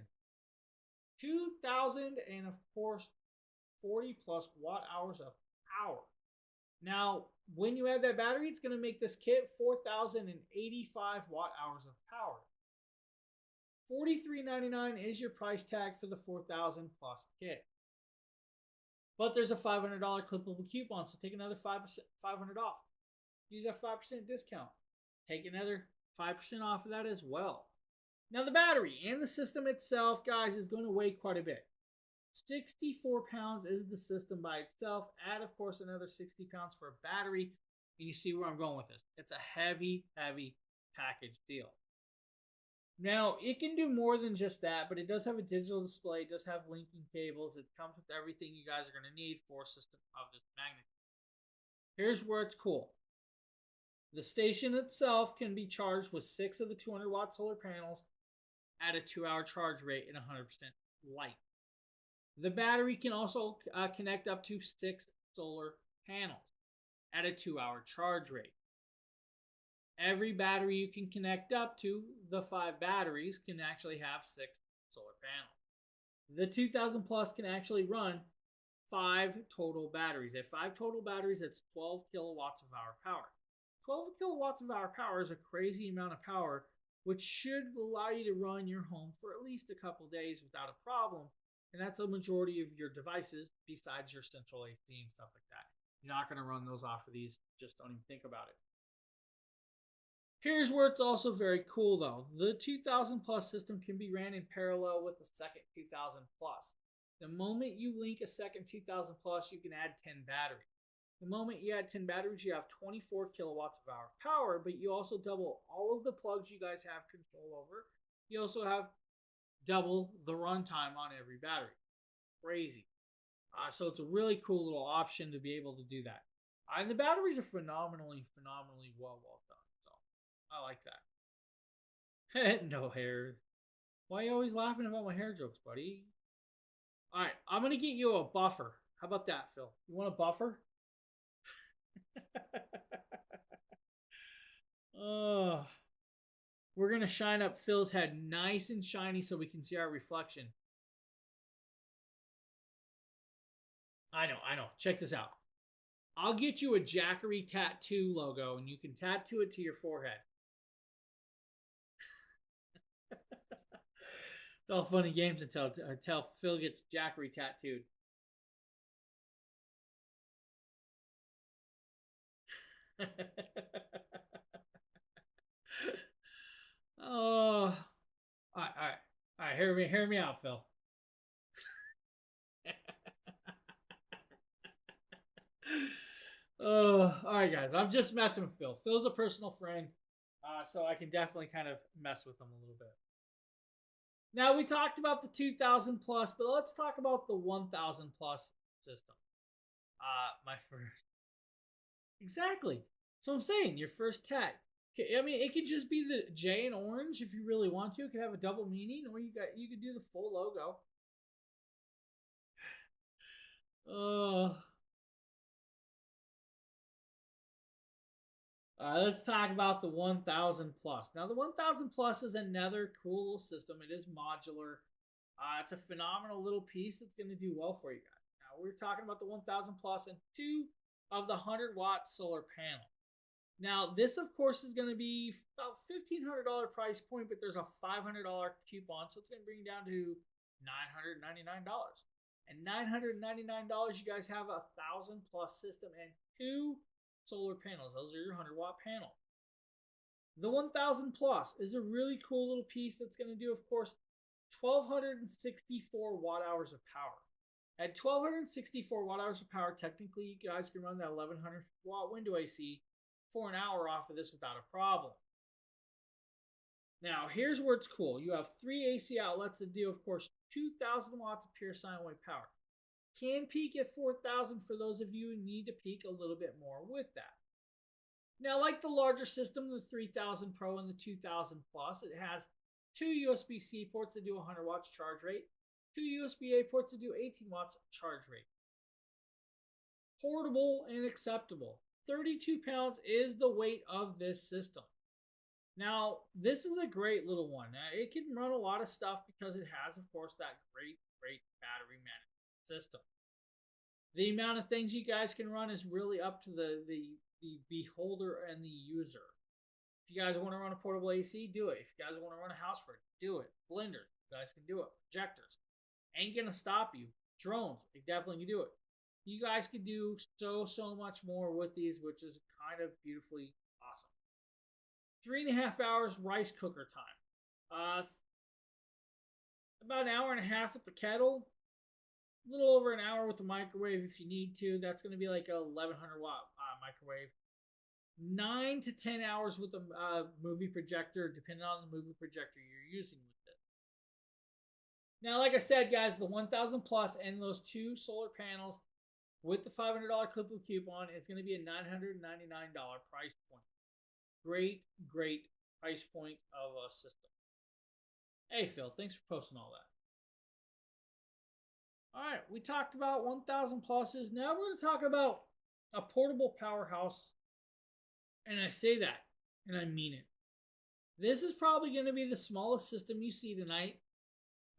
and, of course, 40 plus watt hours of power. Now, when you add that battery, it's going to make this kit 4085 watt hours of power. $43.99 is your price tag for the 4000 plus kit. But there's a $500 clippable coupon, so take another 500 off. Use that 5% discount. Take another 5% off of that as well. Now, the battery and the system itself, guys, is going to weigh quite a bit. 64 pounds is the system by itself. Add, of course, another 60 pounds for a battery. And you see where I'm going with this. It's a heavy, heavy package deal. Now, it can do more than just that, but it does have a digital display. It does have linking cables. It comes with everything you guys are going to need for a system of this magnitude. Here's where it's cool. The station itself can be charged with 6 of the 200 watt solar panels at a 2-hour charge rate and 100% light. The battery can also connect up to 6 solar panels at a 2-hour charge rate. Every battery you can connect up to, the 5 batteries, can actually have 6 solar panels. The 2000 plus can actually run 5 total batteries. At 5 total batteries, that's 12 kilowatts of hour power. 12 kilowatts of hour power is a crazy amount of power, which should allow you to run your home for at least a couple days without a problem. And that's a majority of your devices besides your central AC and stuff like that. You're not going to run those off of these. Just don't even think about it. Here's where it's also very cool, though. The 2000 plus system can be ran in parallel with the second 2000 plus. The moment you link a second 2000 plus, you can add 10 batteries. The moment you add 10 batteries, you have 24 kilowatts of hour power, but you also double all of the plugs you guys have control over. You also have double the runtime on every battery. Crazy. So it's a really cool little option to be able to do that. And the batteries are phenomenally well done. So I like that. No hair. Why are you always laughing about my hair jokes, buddy? All right, I'm gonna get you a buffer. How about that, Phil? You want a buffer? Oh, we're gonna shine up Phil's head nice and shiny so we can see our reflection. I know. Check this out. I'll get you a Jackery tattoo logo and you can tattoo it to your forehead. It's all funny games until Phil gets Jackery tattooed. Oh, all right. Hear me out, Phil. Oh, all right, guys. I'm just messing with Phil. Phil's a personal friend, so I can definitely kind of mess with him a little bit. Now we talked about the 2000 plus, but let's talk about the 1000 plus system. My first, exactly. So I'm saying your first tag. I mean, it could just be the J in orange if you really want to. It could have a double meaning, or you could do the full logo. Uh, let's talk about the 1000 plus. Now, the 1000 plus is another cool system. It is modular. It's a phenomenal little piece that's going to do well for you guys. Now, we're talking about the 1000 plus and two of the 100-watt solar panel. Now, this, of course, is going to be about $1,500 price point, but there's a $500 coupon, so it's going to bring you down to $999. And $999, you guys have a 1,000 plus system and two solar panels. Those are your 100-watt panel. The 1000 plus is a really cool little piece that's going to do, of course, 1,264 watt hours of power. At 1,264 watt hours of power, technically, you guys can run that 1,100 watt window AC for an hour off of this without a problem. Now, here's where it's cool. You have 3 AC outlets that do, of course, 2,000 watts of pure sine wave power. Can peak at 4,000 for those of you who need to peak a little bit more with that. Now, like the larger system, the 3000 Pro and the 2000 Plus, it has 2 USB-C ports that do 100 watts charge rate, 2 USB-A ports that do 18 watts charge rate. Portable and acceptable. 32 pounds is the weight of this system. Now, this is a great little one. It can run a lot of stuff because it has, of course, that great battery management system. The amount of things you guys can run is really up to the beholder and the user. If you guys want to run a portable AC, do it. If you guys want to run a house fridge, do it. Blender, you guys can do it. Projectors, ain't gonna stop you. Drones, they definitely can do it. You guys can do so much more with these, which is kind of beautifully awesome. 3.5 hours rice cooker time. About an hour and a half with the kettle. A little over an hour with the microwave if you need to. That's going to be like a 1,100 watt microwave. 9 to 10 hours with a movie projector, depending on the movie projector you're using with it. Now, like I said, guys, the 1000 plus and those 2 solar panels with the $500 clip coupon, it's going to be a $999 price point. Great price point of a system. Hey, Phil, thanks for posting all that. All right, we talked about 1000 pluses. Now we're going to talk about a portable powerhouse. And I say that, and I mean it. This is probably going to be the smallest system you see tonight,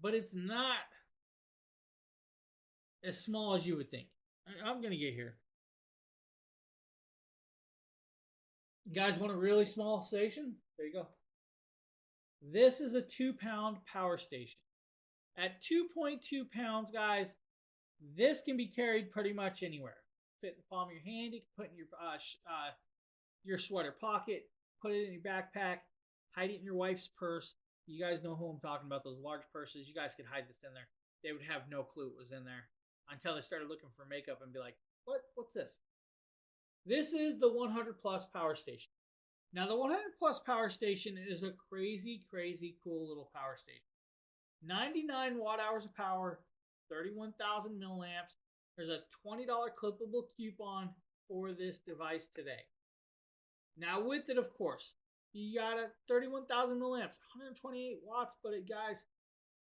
but it's not as small as you would think. I'm going to get here. You guys want a really small station? There you go. This is a 2-pound power station. At 2.2 pounds, guys, this can be carried pretty much anywhere. Fit in the palm of your hand. You can put in your sweater pocket, put it in your backpack, hide it in your wife's purse. You guys know who I'm talking about, those large purses. You guys could hide this in there. They would have no clue it was in there until they started looking for makeup and be like, what's this? This is the 100 plus power station. Now, the 100 plus power station is a crazy cool little power station. 99 watt hours of power, 31,000 milliamps, There's a $20 clippable coupon for this device today. Now with it, of course, you got a 31,000 milliamps, 128 watts, but it, guys,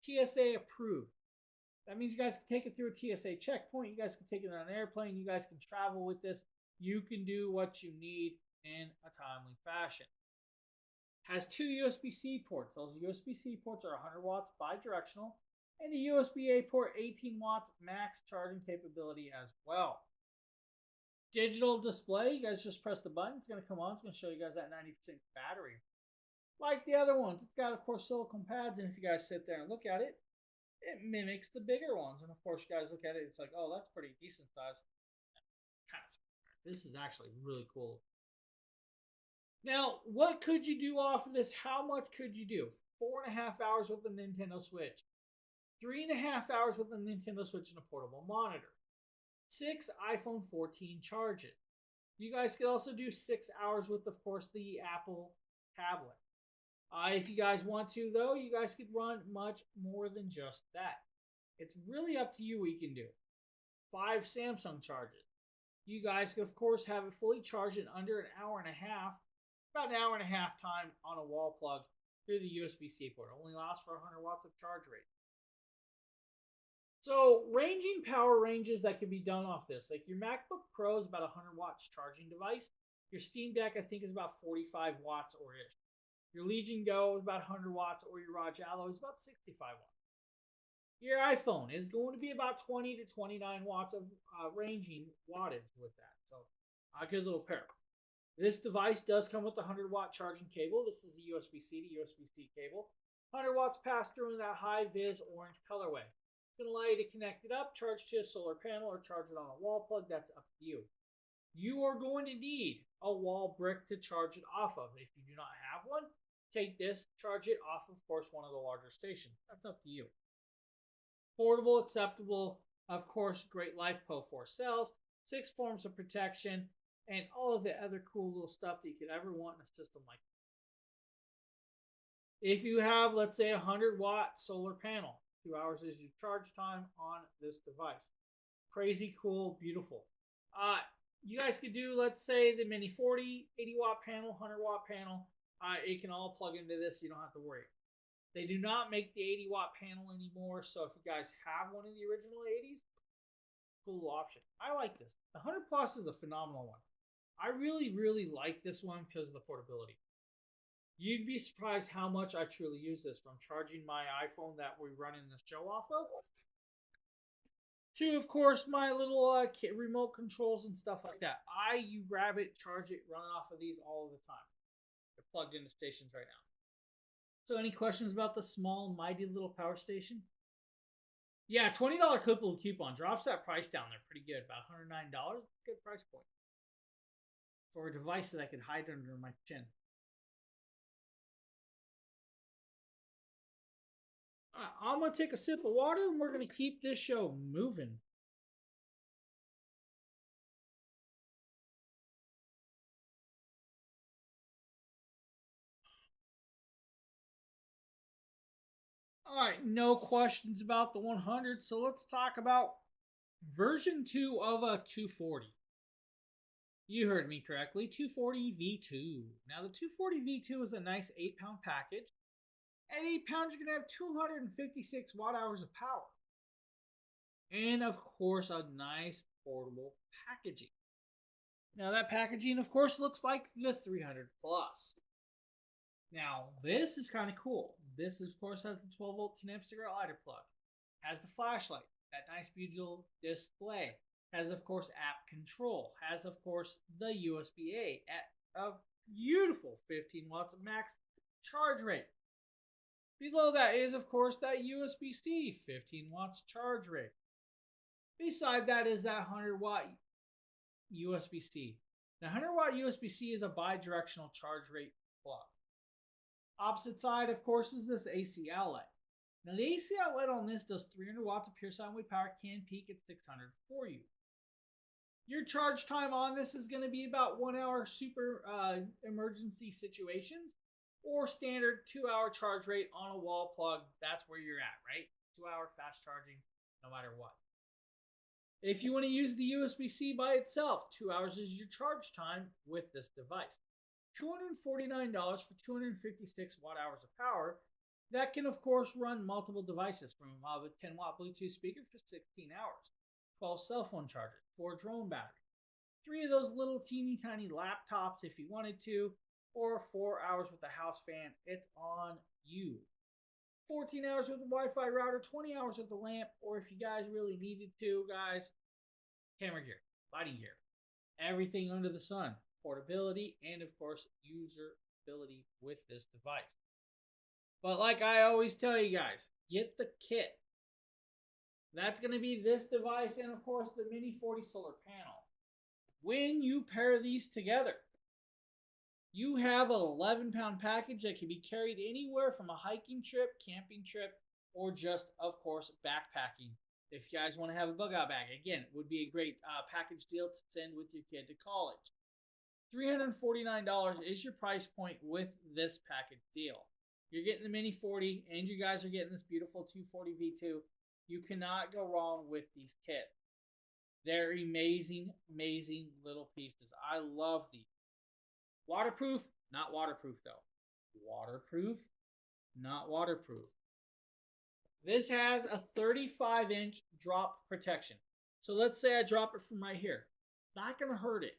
TSA approved. That means you guys can take it through a TSA checkpoint. You guys can take it on an airplane. You guys can travel with this. You can do what you need in a timely fashion. Has two USB-C ports. Those USB-C ports are 100 watts bidirectional, and a USB-A port 18 watts max charging capability as well. Digital display, you guys just press the button. It's going to come on. It's going to show you guys that 90% battery. Like the other ones, it's got, of course, silicone pads, and if you guys sit there and look at it, it mimics the bigger ones. And, of course, you guys look at it, it's like, oh, that's pretty decent size. This is actually really cool. Now, what could you do off of this? How much could you do? 4.5 hours with a Nintendo Switch. 3.5 hours with a Nintendo Switch and a portable monitor. 6 iPhone 14 charges. You guys could also do 6 hours with, of course, the Apple tablet. If you guys want to, though, you guys could run much more than just that. It's really up to you what you can do. 5 Samsung charges. You guys could, of course, have it fully charged in under an hour and a half. About an hour and a half time on a wall plug through the USB-C port. It only lasts for 100 watts of charge rate. So, ranging power ranges that can be done off this. Like your MacBook Pro is about 100 watts charging device. Your Steam Deck, I think, is about 45 watts or ish. Your Legion Go is about 100 watts, or your Raj Allo is about 65 watts. Your iPhone is going to be about 20 to 29 watts of ranging wattage with that. So, a good little pair. This device does come with a 100 watt charging cable. This is a USB-C to USB-C cable. 100 watts pass through in that high-vis orange colorway. It's going to allow you to connect it up, charge to a solar panel, or charge it on a wall plug. That's up to you. You are going to need a wall brick to charge it off of. If you do not have one, take this, charge it off, of course, one of the larger stations. That's up to you. Portable, acceptable, of course, Great Life Po4 cells, 6 forms of protection, and all of the other cool little stuff that you could ever want in a system like that. If you have, let's say, a 100 watt solar panel, 2 hours is your charge time on this device. Crazy cool, beautiful. You guys could do, let's say, the Mini 40, 80 watt panel, 100 watt panel. It can all plug into this. You don't have to worry. They do not make the 80 watt panel anymore. So if you guys have one of the original 80s, cool option. I like this. The 100 Plus is a phenomenal one. I really, really like this one because of the portability. You'd be surprised how much I truly use this, from charging my iPhone that we're running the show off of, to, of course, my little remote controls and stuff like that. You grab it, charge it, run off of these all the time. They're plugged into stations right now. So any questions about the small, mighty little power station? Yeah, $20 clippable coupon drops that price down there pretty good. About $109. Good price point for a device that I could hide under my chin. I'm going to take a sip of water and we're going to keep this show moving. All right, no questions about the 100. So let's talk about version 2 of a 240. You heard me correctly, 240 V2. Now the 240 V2 is a nice 8-pound package. At 8 pounds, you're going to have 256 watt hours of power. And, of course, a nice portable packaging. Now, that packaging, of course, looks like the 300 Plus. Now, this is kind of cool. This, of course, has the 12-volt 10-amp cigarette lighter plug. Has the flashlight. That nice, beautiful display. Has, of course, app control. Has, of course, the USB-A at a beautiful 15 watts of max charge rate. Below that is, of course, that USB-C 15 watts charge rate. Beside that is that 100 watt USB-C. The 100 watt USB-C is a bidirectional charge rate plug. Opposite side, of course, is this AC outlet. Now, the AC outlet on this does 300 watts of pure sine wave power, can peak at 600 for you. Your charge time on this is going to be about 1 hour super emergency situations, or standard 2-hour charge rate on a wall plug. That's where you're at, right? 2-hour fast charging, no matter what. If you want to use the USB-C by itself, 2 hours is your charge time with this device. $249 for 256 watt hours of power. That can, of course, run multiple devices from a 10 watt Bluetooth speaker for 16 hours, 12 cell phone chargers, 4 drone batteries, 3 of those little teeny tiny laptops if you wanted to, or 4 hours with a house fan. It's on you. 14 hours with a Wi-Fi router, 20 hours with the lamp, or if you guys really needed to, guys, camera gear, lighting gear, everything under the sun, portability, and of course, usability with this device. But like I always tell you guys, get the kit. That's going to be this device and of course the Mini 40 solar panel. When you pair these together, you have an 11-pound package that can be carried anywhere from a hiking trip, camping trip, or just, of course, backpacking. If you guys want to have a bug out bag, again, it would be a great package deal to send with your kid to college. $349 is your price point with this package deal. You're getting the Mini 40, and you guys are getting this beautiful 240 V2. You cannot go wrong with these kits. They're amazing, amazing little pieces. I love these. Waterproof, not waterproof though. Waterproof, not waterproof. This has a 35-inch drop protection. So let's say I drop it from right here. Not going to hurt it.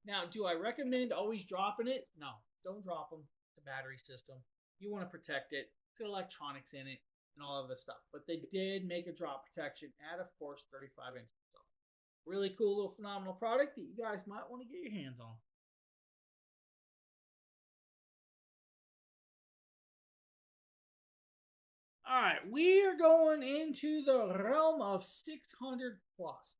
Now, do I recommend always dropping it? No, don't drop them. It's a battery system. You want to protect it. It's got electronics in it and all of this stuff. But they did make a drop protection at, of course, 35 inches. So really cool little phenomenal product that you guys might want to get your hands on. All right, we are going into the realm of 600 plus.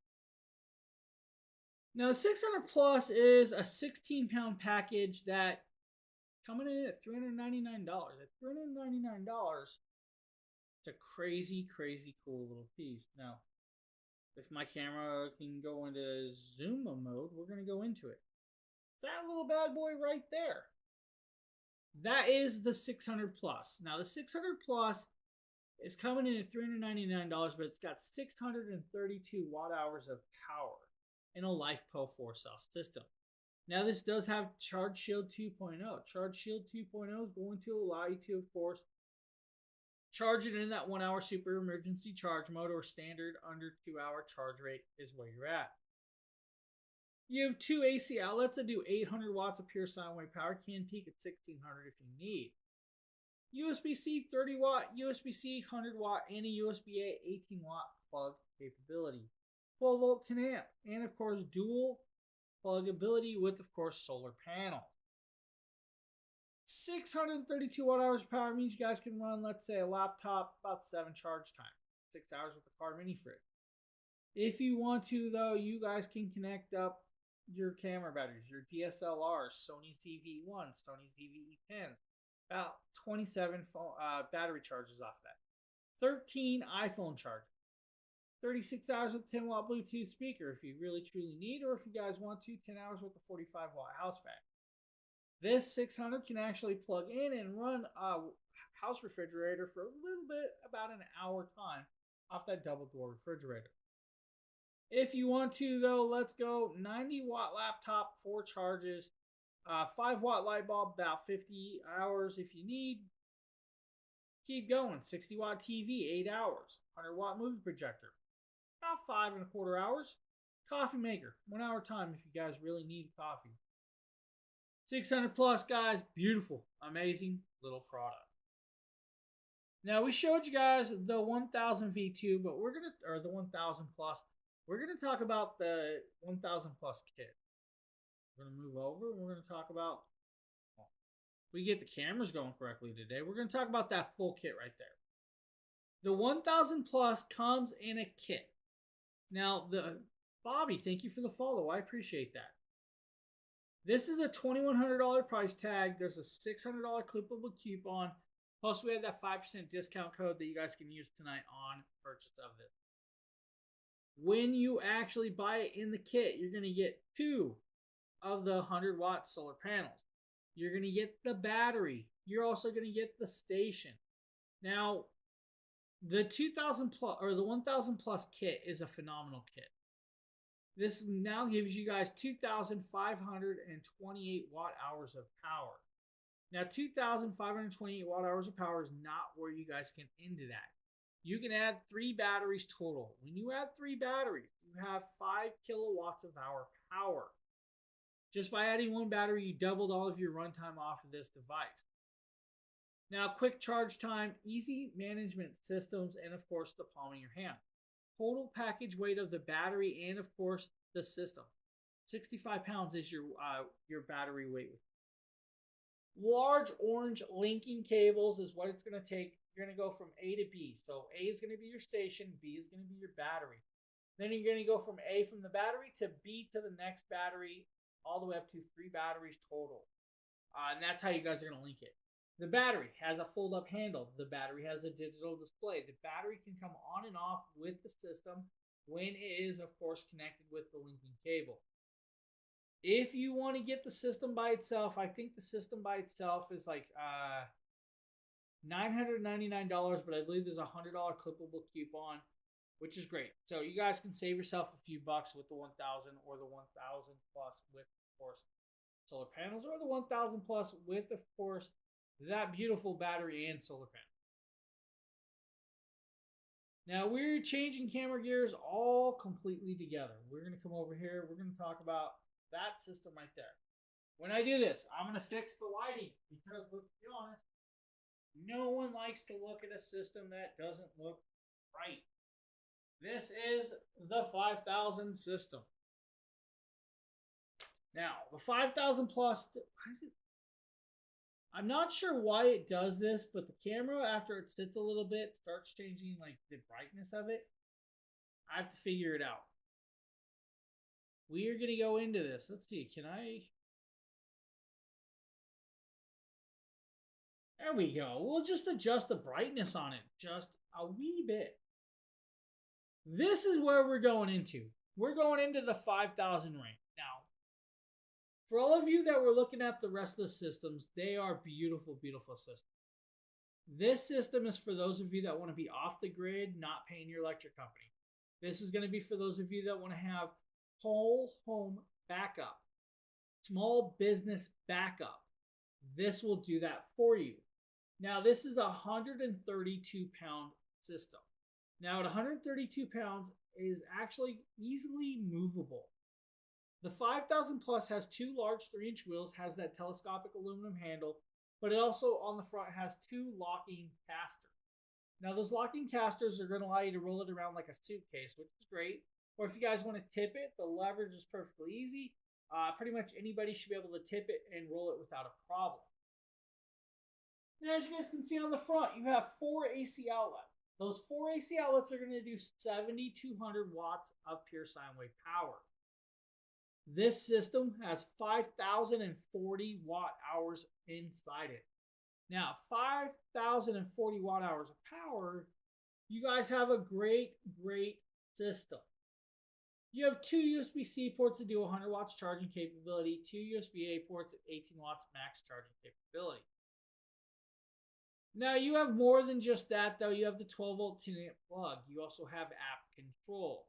Now, 600 plus is a 16-pound package that coming in at $399. At $399, it's a crazy, crazy cool little piece. Now, if my camera can go into zoom mode, we're going to go into it. It's that little bad boy right there. That is the 600 plus. Now, the 600 plus is coming in at $399, but it's got 632 watt hours of power in a LiFePO 4-cell system. Now, this does have Charge Shield 2.0. Charge Shield 2.0 is going to allow you to, of course, charge it in that 1 hour super emergency charge mode or standard under 2 hour charge rate is where you're at. You have 2 AC outlets that do 800 watts of pure sine wave power, can peak at 1600 if you need. USB-C 30 watt, USB-C 100 watt, and a USB-A 18 watt plug capability. 12 volt 10 amp, and of course dual pluggability with of course solar panels. 632 watt hours of power means you guys can run, let's say, a laptop about 7 charge time. 6 hours with the car mini fridge. If you want to, though, you guys can connect up your camera batteries, your DSLRs, Sony ZV-1, Sony ZV-E10s, about 27 battery charges off that. 13 iPhone chargers. 36 hours with 10 watt Bluetooth speaker if you really truly need, or if you guys want to, 10 hours with the 45 watt house fan. This 600 can actually plug in and run a house refrigerator for a little bit, about an hour time off that double door refrigerator. If you want to, though, let's go 90 watt laptop, 4 charges, 5 watt light bulb, about 50 hours if you need. Keep going. 60 watt TV, 8 hours. 100 watt movie projector, about 5.25 hours. Coffee maker, 1 hour time if you guys really need coffee. 600 plus, guys. Beautiful, amazing little product. Now, we showed you guys the 1000 V2, but we're going to, or the 1000 plus. We're going to talk about the 1000 plus kit. We're going to move over and we're going to talk about, well, if we get the cameras going correctly today, we're going to talk about that full kit right there. The 1000 plus comes in a kit. Now, Bobby, thank you for the follow. I appreciate that. This is a $2,100 price tag. There's a $600 clippable coupon. Plus, we have that 5% discount code that you guys can use tonight on purchase of this. When you actually buy it in the kit, you're going to get 2 of the 100 watt solar panels. You're going to get the battery. You're also going to get the station. Now, the 2000 plus or the 1000 plus kit is a phenomenal kit. This now gives you guys 2,528 watt hours of power. Now, 2,528 watt hours of power is not where you guys can end it at. You can add 3 batteries total. When you add 3 batteries, you have 5 kilowatts of hour power. Just by adding 1 battery, you doubled all of your runtime off of this device. Now, quick charge time, easy management systems, and of course, the palm of your hand. Total package weight of the battery and of course the system. 65 pounds is your battery weight. Large orange linking cables is what it's going to take. You're going to go from A to B. So A is going to be your station, B is going to be your battery. Then you're going to go from A from the battery to B to the next battery, all the way up to 3 batteries total. And that's how you guys are going to link it. The battery has a fold-up handle. The battery has a digital display. The battery can come on and off with the system when it is, of course, connected with the linking cable. If you want to get the system by itself, I think the system by itself is like $999, but I believe there's a $100 clippable coupon, which is great. So you guys can save yourself a few bucks with the 1,000 or the 1,000 plus with, of course, solar panels, or the 1,000 plus with, of course, that beautiful battery and solar panel. Now we're changing camera gears all completely together. We're going to come over here. We're going to talk about that system right there. When I do this, I'm going to fix the lighting because, let's be honest, no one likes to look at a system that doesn't look right. This is the 5,000 system. Now, the 5,000 plus, I'm not sure why it does this, but the camera, after it sits a little bit, starts changing like the brightness of it. I have to figure it out. We are going to go into this. Let's see. Can I? There we go. We'll just adjust the brightness on it just a wee bit. This is where we're going into. We're going into the 5,000 range. Now, for all of you that were looking at the rest of the systems, they are beautiful, beautiful systems. This system is for those of you that want to be off the grid, not paying your electric company. This is going to be for those of you that want to have whole home backup, small business backup. This will do that for you. Now, this is a 132-pound system. Now, at 132 pounds, it is actually easily movable. The 5,000 plus has 2 large 3-inch wheels, has that telescopic aluminum handle, but it also on the front has 2 locking casters. Now, those locking casters are going to allow you to roll it around like a suitcase, which is great. Or if you guys want to tip it, the leverage is perfectly easy. Pretty much anybody should be able to tip it and roll it without a problem. Now, as you guys can see on the front, you have 4 AC outlets. Those 4 AC outlets are going to do 7,200 watts of pure sine wave power. This system has 5,040 watt hours inside it. Now, 5,040 watt hours of power, you guys have a great, great system. You have 2 USB-C ports to do 100 watts charging capability, 2 USB-A ports at 18 watts max charging capability. Now, you have more than just that, though. You have the 12-volt 10-amp plug. You also have app control.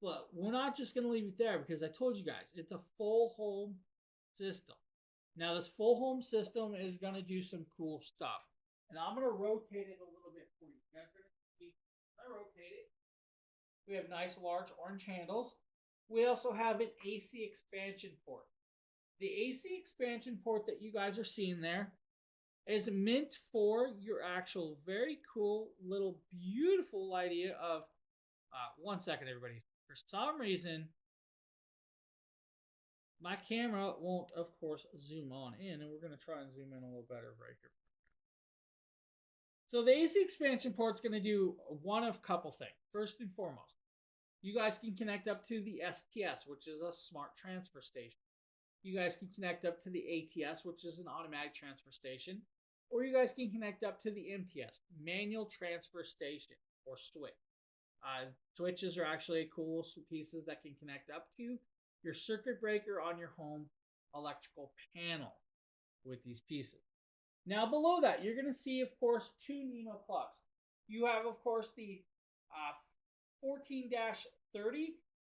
But we're not just going to leave it there because I told you guys, it's a full home system. Now, this full home system is going to do some cool stuff. And I'm going to rotate it a little bit for you. You guys are going to see I rotate it. We have nice large orange handles. We also have an AC expansion port. The AC expansion port that you guys are seeing there is meant for your actual very cool little beautiful idea of, 1 second everybody. For some reason, my camera won't, of course, zoom on in, and we're going to try and zoom in a little better right here. So the AC expansion port is going to do one of a couple things. First and foremost, you guys can connect up to the STS, which is a smart transfer station. You guys can connect up to the ATS, which is an automatic transfer station. Or you guys can connect up to the MTS, manual transfer station, or switch. Switches are actually cool pieces that can connect up to your circuit breaker on your home electrical panel with these pieces. Now below that, you're going to see, of course, 2 NEMO plugs. You have, of course, the 14-30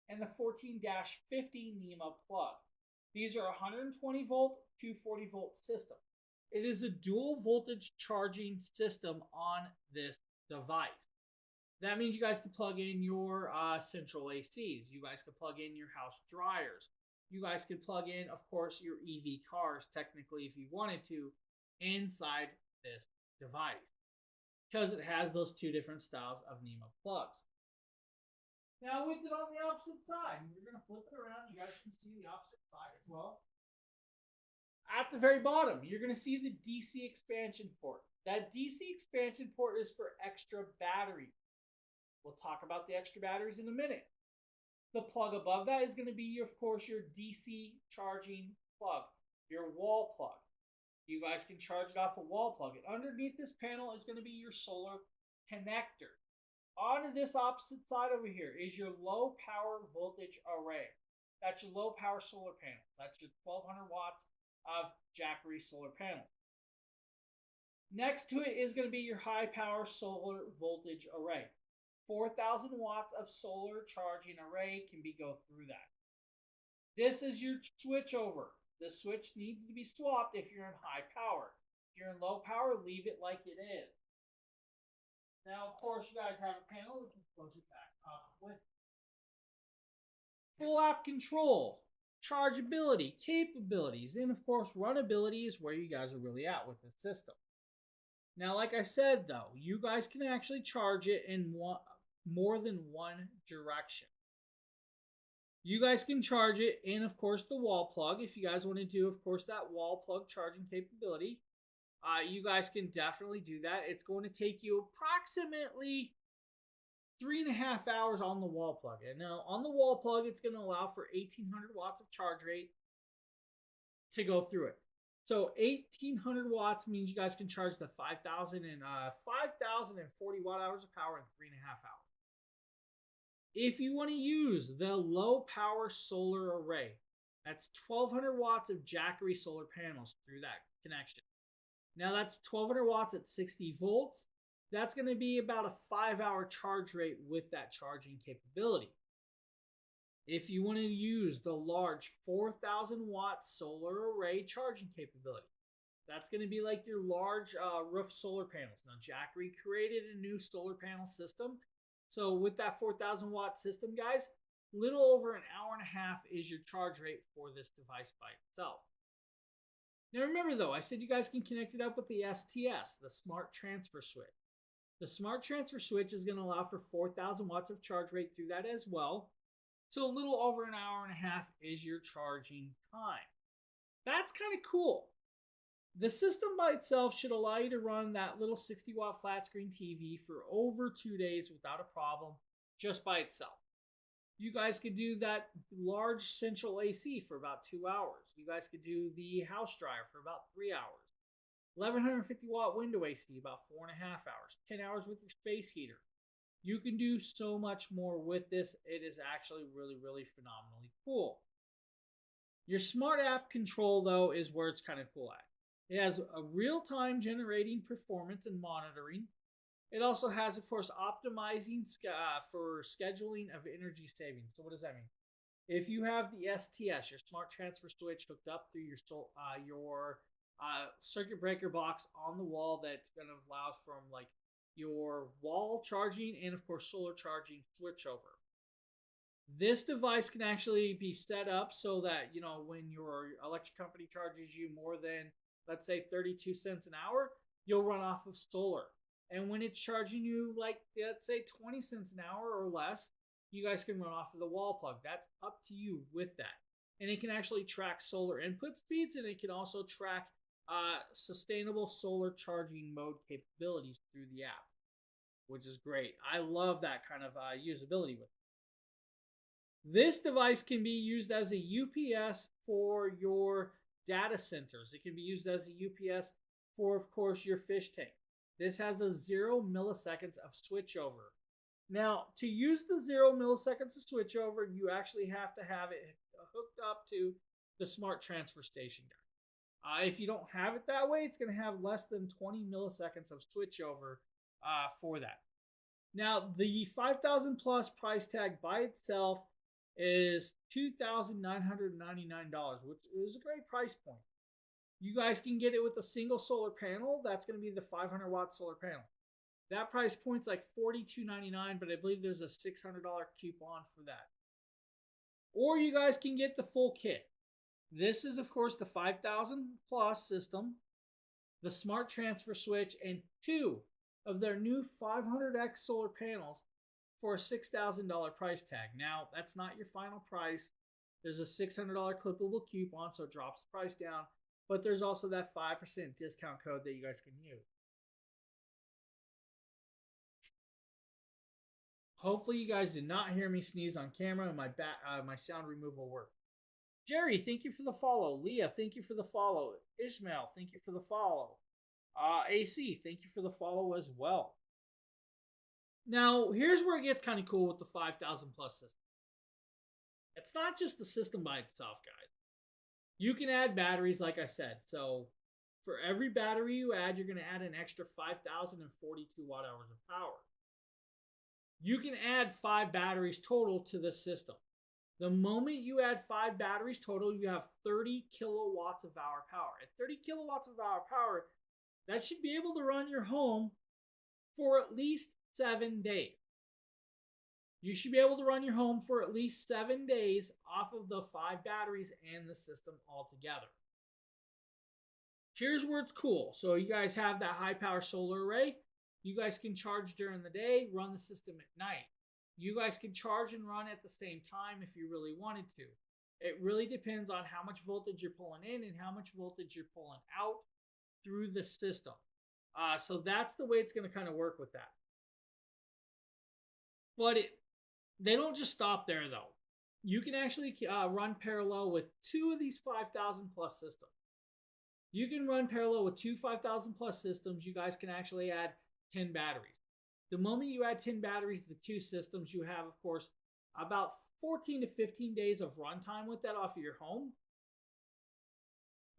and the 14-50 NEMA plug. These are 120 volt, 240 volt system. It is a dual voltage charging system on this device. That means you guys can plug in your central ACs. You guys can plug in your house dryers. You guys can plug in, of course, your EV cars, technically, if you wanted to, inside this device. Because it has those two different styles of NEMA plugs. Now with it on the opposite side, we're going to flip it around. You guys can see the opposite side as well. At the very bottom, you're going to see the DC expansion port. That DC expansion port is for extra battery. We'll talk about the extra batteries in a minute. The plug above that is going to be, of course, your DC charging plug, your wall plug. You guys can charge it off a wall plug. And underneath this panel is going to be your solar connector. On this opposite side over here is your low power voltage array. That's your low power solar panels. That's your 1200 watts of Jackery solar panels. Next to it is going to be your high power solar voltage array. 4,000 watts of solar charging array can go through that. This is your switch over. The switch needs to be swapped if you're in high power. If you're in low power, leave it like it is. Now, of course, you guys have a panel. We can close it back up with full app control, chargeability, capabilities, and of course, runability is where you guys are really at with the system. Now, like I said, though, you guys can actually charge it in more than one direction. You guys can charge it in, of course, the wall plug. If you guys want to do, of course, that wall plug charging capability, you guys can definitely do that. It's going to take you approximately 3.5 hours on the wall plug. And now on the wall plug, it's going to allow for 1,800 watts of charge rate to go through it. So 1,800 watts means you guys can charge the 5,040 watt hours of power in 3.5 hours. If you want to use the low power solar array, that's 1,200 watts of Jackery solar panels through that connection. Now that's 1,200 watts at 60 volts. That's going to be about a 5-hour charge rate with that charging capability. If you want to use the large 4,000 watt solar array charging capability, that's going to be like your large roof solar panels. Now Jackery created a new solar panel system. So with that 4,000 watt system, guys, little over an hour and a half is your charge rate for this device by itself. Now remember though, I said you guys can connect it up with the STS, the Smart Transfer Switch. The Smart Transfer Switch is going to allow for 4,000 watts of charge rate through that as well. So a little over an hour and a half is your charging time. That's kind of cool. The system by itself should allow you to run that little 60 watt flat screen TV for over 2 days without a problem, just by itself. You guys could do that large central AC for about 2 hours. You guys could do the house dryer for about 3 hours. 1,150 watt window AC about 4.5 hours. 10 hours with your space heater. You can do so much more with this. It is actually really, really phenomenally cool. Your smart app control, though, is where it's kind of cool at. It has a real-time generating performance and monitoring. It also has, of course, optimizing for scheduling of energy savings. So what does that mean? If you have the STS, your Smart Transfer Switch, hooked up through your circuit breaker box on the wall, that's going to allow from like your wall charging and, of course, solar charging switchover. This device can actually be set up so that, you know, when your electric company charges you more than, let's say, 32 cents an hour, you'll run off of solar. And when it's charging you, like, let's say 20 cents an hour or less, you guys can run off of the wall plug. That's up to you with that. And it can actually track solar input speeds, and it can also track sustainable solar charging mode capabilities through the app, which is great. I love that kind of usability with it. This device can be used as a UPS for your data centers. It can be used as a UPS for, of course, your fish tank. This has a 0 milliseconds of switchover. Now, to use the 0 milliseconds of switchover, you actually have to have it hooked up to the Smart Transfer Station guy. If you don't have it that way, it's going to have less than 20 milliseconds of switchover for that. Now, the 5,000 plus price tag by itself is $2,999, which is a great price point. You guys can get it with a single solar panel. That's going to be the 500-watt solar panel. That price point's like $42.99, but I believe there's a $600 coupon for that. Or you guys can get the full kit. This is, of course, the 5,000 plus system, the smart transfer switch, and 2 of their new 500X solar panels for a $6,000 price tag. Now, that's not your final price. There's a $600 clippable coupon, so it drops the price down. But there's also that 5% discount code that you guys can use. Hopefully you guys did not hear me sneeze on camera, and my sound removal worked. Jerry, thank you for the follow. Leah, thank you for the follow. Ishmael, thank you for the follow. AC, thank you for the follow as well. Now, here's where it gets kind of cool with the 5,000 plus system. It's not just the system by itself, guys. You can add batteries, like I said. So for every battery you add, you're going to add an extra 5,042 watt hours of power. You can add 5 batteries total to the system. The moment you add 5 batteries total, you have 30 kilowatts of hour power. At 30 kilowatts of hour power, that should be able to run your home for at least 7 days. You should be able to run your home for at least 7 days off of the 5 batteries and the system altogether. Here's where it's cool. So you guys have that high power solar array. You guys can charge during the day, run the system at night. You guys can charge and run at the same time if you really wanted to. It really depends on how much voltage you're pulling in and how much voltage you're pulling out through the system. So that's the way it's going to kind of work with that. But they don't just stop there, though. You can actually run parallel with 2 of these 5,000 plus systems. You can run parallel with 2 5,000 plus systems. You guys can actually add 10 batteries. The moment you add 10 batteries to the 2 systems, you have, of course, about 14 to 15 days of runtime with that off of your home.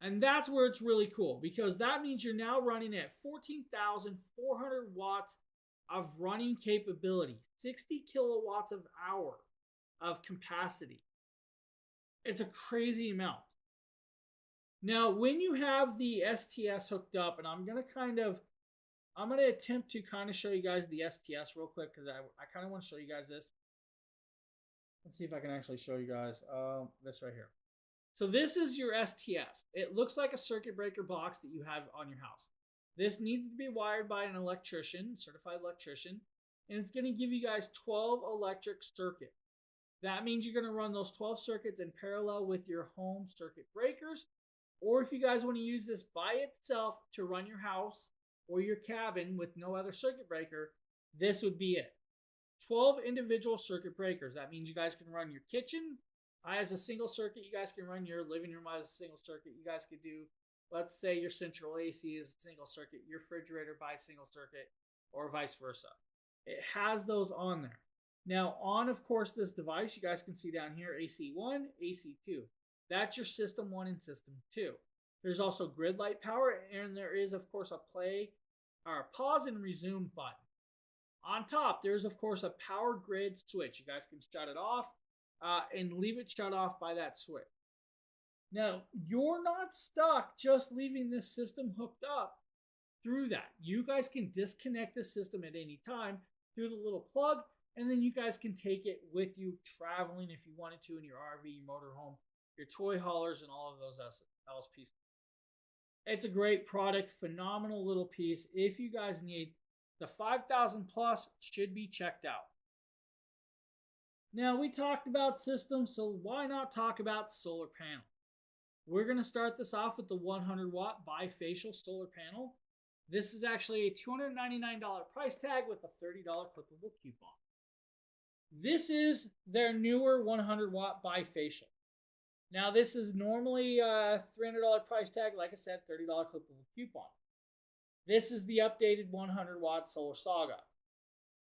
And that's where it's really cool, because that means you're now running at 14,400 watts of running capability, 60 kilowatts of hour of capacity. It's a crazy amount. Now, when you have the STS hooked up, and I'm going to attempt to kind of show you guys the STS real quick, because I kind of want to show you guys this. Let's see if I can actually show you guys this right here. So this is your STS. It looks like a circuit breaker box that you have on your house. This needs to be wired by an electrician, certified electrician, and it's going to give you guys 12 electric circuits. That means you're going to run those 12 circuits in parallel with your home circuit breakers, or if you guys want to use this by itself to run your house or your cabin with no other circuit breaker, this would be it. 12 individual circuit breakers. That means you guys can run your kitchen as a single circuit. You guys can run your living room as a single circuit. You guys could do, let's say your central AC is a single circuit, your refrigerator by single circuit, or vice versa. It has those on there. Now, on, of course, this device, you guys can see down here, AC1, AC2. That's your System 1 and System 2. There's also grid light power, and there is, of course, a play or a pause and resume button. On top, there's, of course, a power grid switch. You guys can shut it off and leave it shut off by that switch. Now, you're not stuck just leaving this system hooked up through that. You guys can disconnect the system at any time through the little plug, and then you guys can take it with you traveling if you wanted to in your RV, your motorhome, your toy haulers, and all of those else pieces. It's a great product, phenomenal little piece. If you guys need the 5,000 plus, should be checked out. Now, we talked about systems, so why not talk about solar panel? We're going to start this off with the 100 watt bifacial solar panel. This is actually a $299 price tag with a $30 clippable coupon. This is their newer 100 watt bifacial. Now, this is normally a $300 price tag. Like I said, $30 clippable coupon. This is the updated 100 watt Solar Saga.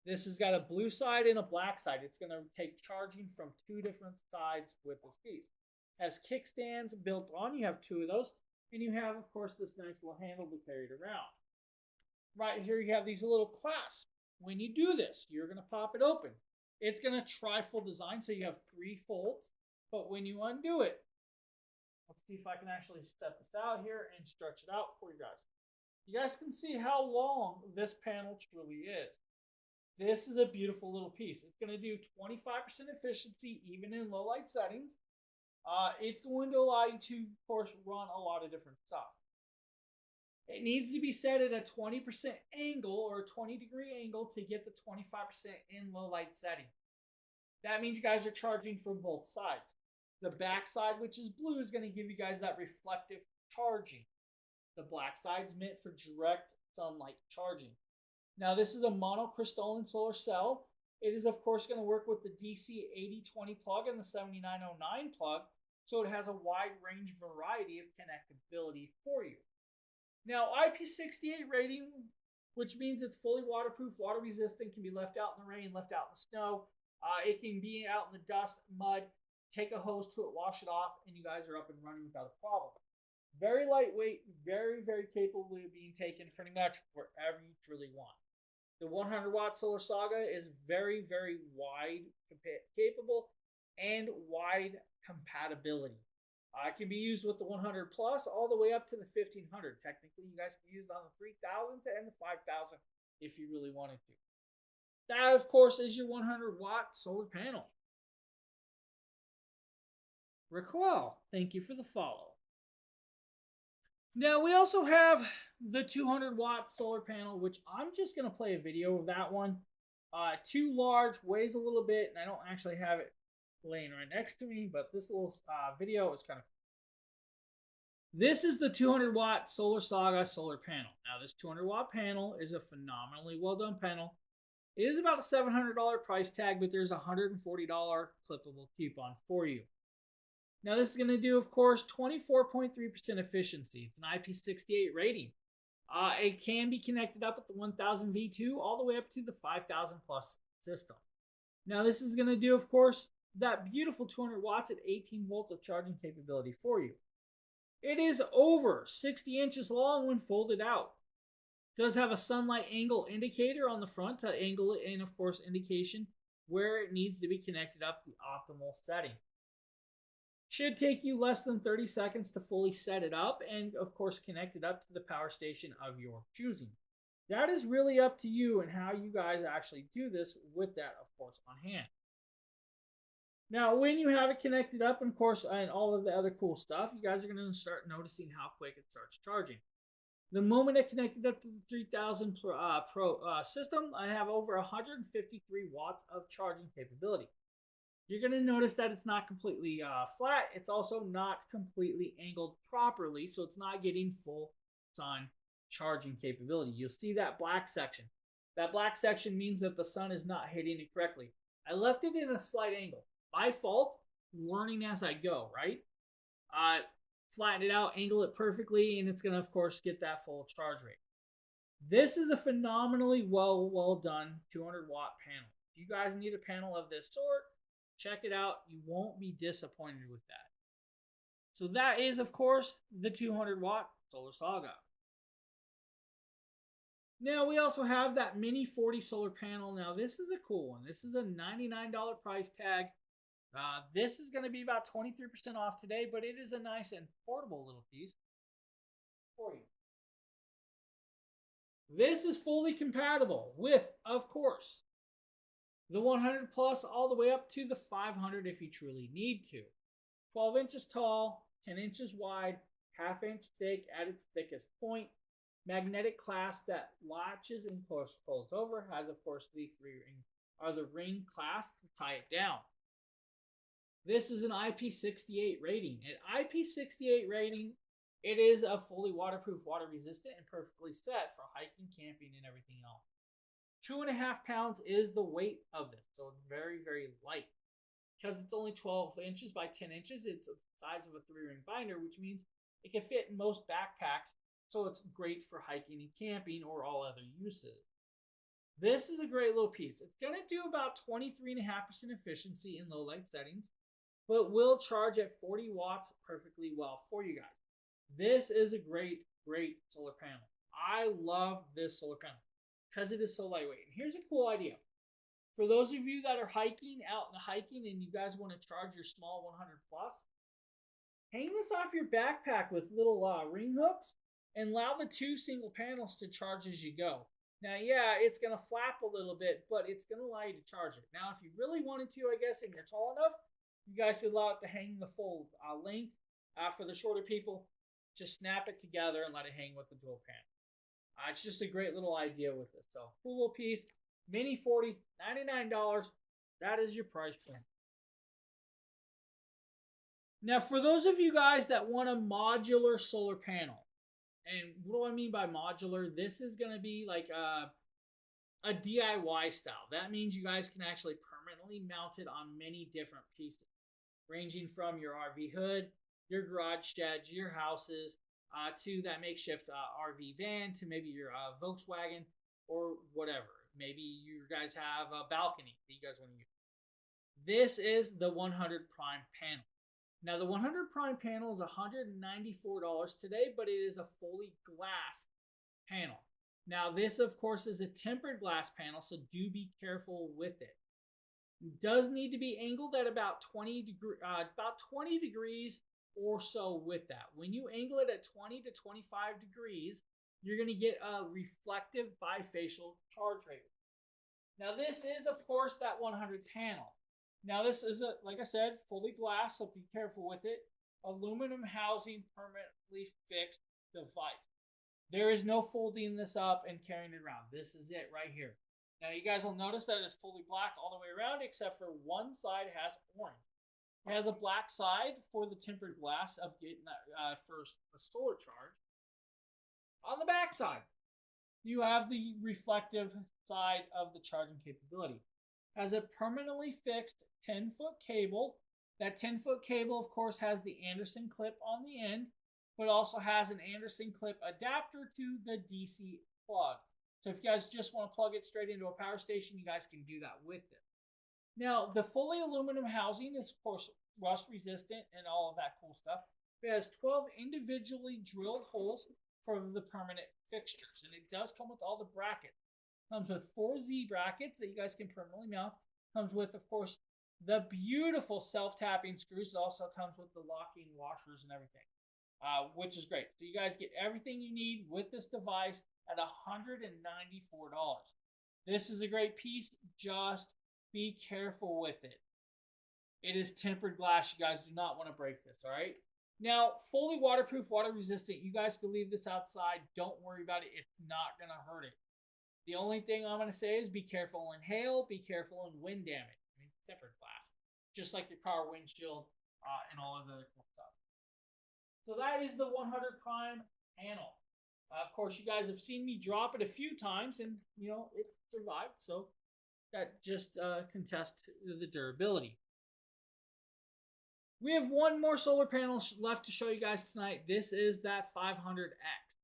This has got a blue side and a black side. It's going to take charging from 2 different sides with this piece. Has kickstands built on. You have 2 of those. And you have, of course, this nice little handle to carry it around. Right here, you have these little clasps. When you do this, you're going to pop it open. It's going to tri-fold design, so you have 3 folds. But when you undo it, let's see if I can actually set this out here and stretch it out for you guys. You guys can see how long this panel truly is. This is a beautiful little piece. It's going to do 25% efficiency even in low light settings. It's going to allow you to, of course, run a lot of different stuff. It needs to be set at a 20% angle or a 20-degree angle to get the 25% in low light setting. That means you guys are charging from both sides. The back side, which is blue, is going to give you guys that reflective charging. The black side's meant for direct sunlight charging. Now, this is a monocrystalline solar cell. It is, of course, going to work with the DC 8020 plug and the 7909 plug, so it has a wide range variety of connectability for you. Now, IP68 rating, which means it's fully waterproof, water resistant, can be left out in the rain, left out in the snow. It can be out in the dust, mud. Take a hose to it, wash it off, and you guys are up and running without a problem. Very lightweight, very, very capable of being taken pretty much wherever you truly want. The 100-watt Solar Saga is very, very wide capable and wide compatibility. It can be used with the 100 plus all the way up to the 1500. Technically, you guys can use it on the 3000 and the 5000 if you really wanted to. That, of course, is your 100-watt solar panel. Raquel, thank you for the follow. Now, we also have the 200-watt solar panel, which I'm just going to play a video of that one. Too large, weighs a little bit, and I don't actually have it laying right next to me, but this little video is kind of... This is the 200-watt Solar Saga solar panel. Now, this 200-watt panel is a phenomenally well-done panel. It is about a $700 price tag, but there's a $140 clippable coupon for you. Now, this is going to do, of course, 24.3% efficiency. It's an IP68 rating. It can be connected up at the 1000 V2 all the way up to the 5000 plus system. Now, this is going to do, of course, that beautiful 200 watts at 18 volts of charging capability for you. It is over 60 inches long when folded out. It does have a sunlight angle indicator on the front to angle it and, of course, indication where it needs to be connected up the optimal setting. Should take you less than 30 seconds to fully set it up and, of course, connect it up to the power station of your choosing. That is really up to you and how you guys actually do this with that, of course, on hand. Now, when you have it connected up, and of course, and all of the other cool stuff, you guys are going to start noticing how quick it starts charging. The moment I connected up to the 3000 Pro system, I have over 153 watts of charging capability. You're going to notice that it's not completely flat. It's also not completely angled properly, so it's not getting full sun charging capability. You'll see that black section. That black section means that the sun is not hitting it correctly. I left it in a slight angle. By fault, learning as I go, right? Flatten it out, angle it perfectly, and it's going to, of course, get that full charge rate. This is a phenomenally well done 200-watt panel. If you guys need a panel of this sort, check it out. You won't be disappointed with that. So that is, of course, the 200-watt Solar Saga. Now, we also have that Mini 40 solar panel. Now, this is a cool one. This is a $99 price tag. This is going to be about 23% off today, but it is a nice and portable little piece for you. This is fully compatible with, of course, the 100 plus all the way up to the 500 if you truly need to. 12 inches tall, 10 inches wide, half inch thick at its thickest point. Magnetic clasp that latches and folds over. Has, of course, the ring clasp to tie it down. This is an IP68 rating. At IP68 rating, it is a fully waterproof, water resistant, and perfectly set for hiking, camping, and everything else. 2.5 pounds is the weight of this, so it's very, very light. Because it's only 12 inches by 10 inches, it's the size of a 3-ring binder, which means it can fit in most backpacks, so it's great for hiking and camping or all other uses. This is a great little piece. It's going to do about 23.5% efficiency in low light settings, but will charge at 40 watts perfectly well for you guys. This is a great, great solar panel. I love this solar panel because it is so lightweight. And here's a cool idea. For those of you that are hiking out in the hiking and you guys want to charge your small 100 plus, hang this off your backpack with little ring hooks and allow the two single panels to charge as you go. Now, yeah, it's going to flap a little bit, but it's going to allow you to charge it. Now, if you really wanted to, I guess, and you're tall enough, you guys could allow it to hang the full length. For the shorter people, just snap it together and let it hang with the dual panel. It's just a great little idea with this. So, cool little piece. Mini 40, $99. That is your price point. Now, for those of you guys that want a modular solar panel, and what do I mean by modular? This is going to be like a DIY style. That means you guys can actually permanently mount it on many different pieces, ranging from your RV hood, your garage sheds, your houses, to that makeshift RV van, to maybe your Volkswagen or whatever. Maybe you guys have a balcony that you guys want to use. This is the 100 Prime panel. Now, the 100 Prime panel is $194 today, but it is a fully glass panel. Now, this, of course, is a tempered glass panel, so do be careful with it. It does need to be angled at about 20 degrees or so with that. When you angle it at 20 to 25 degrees, you're going to get a reflective bifacial charge rate. Now, this is, of course, that 100 panel. Now, this is, like I said, fully glass, so be careful with it. Aluminum housing, permanently fixed device. There is no folding this up and carrying it around. This is it right here. Now, you guys will notice that it's fully black all the way around, except for one side has orange. It has a black side for the tempered glass of getting that first solar charge. On the back side, you have the reflective side of the charging capability. Has a permanently fixed 10-foot cable. That 10-foot cable, of course, has the Anderson clip on the end, but also has an Anderson clip adapter to the DC plug. So if you guys just want to plug it straight into a power station, you guys can do that with it. Now, the fully aluminum housing is, of course, rust resistant and all of that cool stuff. It has 12 individually drilled holes for the permanent fixtures, and it does come with all the brackets. Comes with 4 Z brackets that you guys can permanently mount. Comes with, of course, the beautiful self-tapping screws. It also comes with the locking washers and everything, which is great. So you guys get everything you need with this device at $194. This is a great piece. Just be careful with it. It is tempered glass. You guys do not want to break this, all right? Now, fully waterproof, water resistant. You guys can leave this outside. Don't worry about it. It's not going to hurt it. The only thing I'm going to say is be careful in hail, be careful in wind damage. I mean, tempered glass, just like your car windshield and all of the other cool stuff. So that is the 100 Prime panel. Of course, you guys have seen me drop it a few times, and it survived. So that just contests the durability. We have one more solar panel left to show you guys tonight. This is that 500X.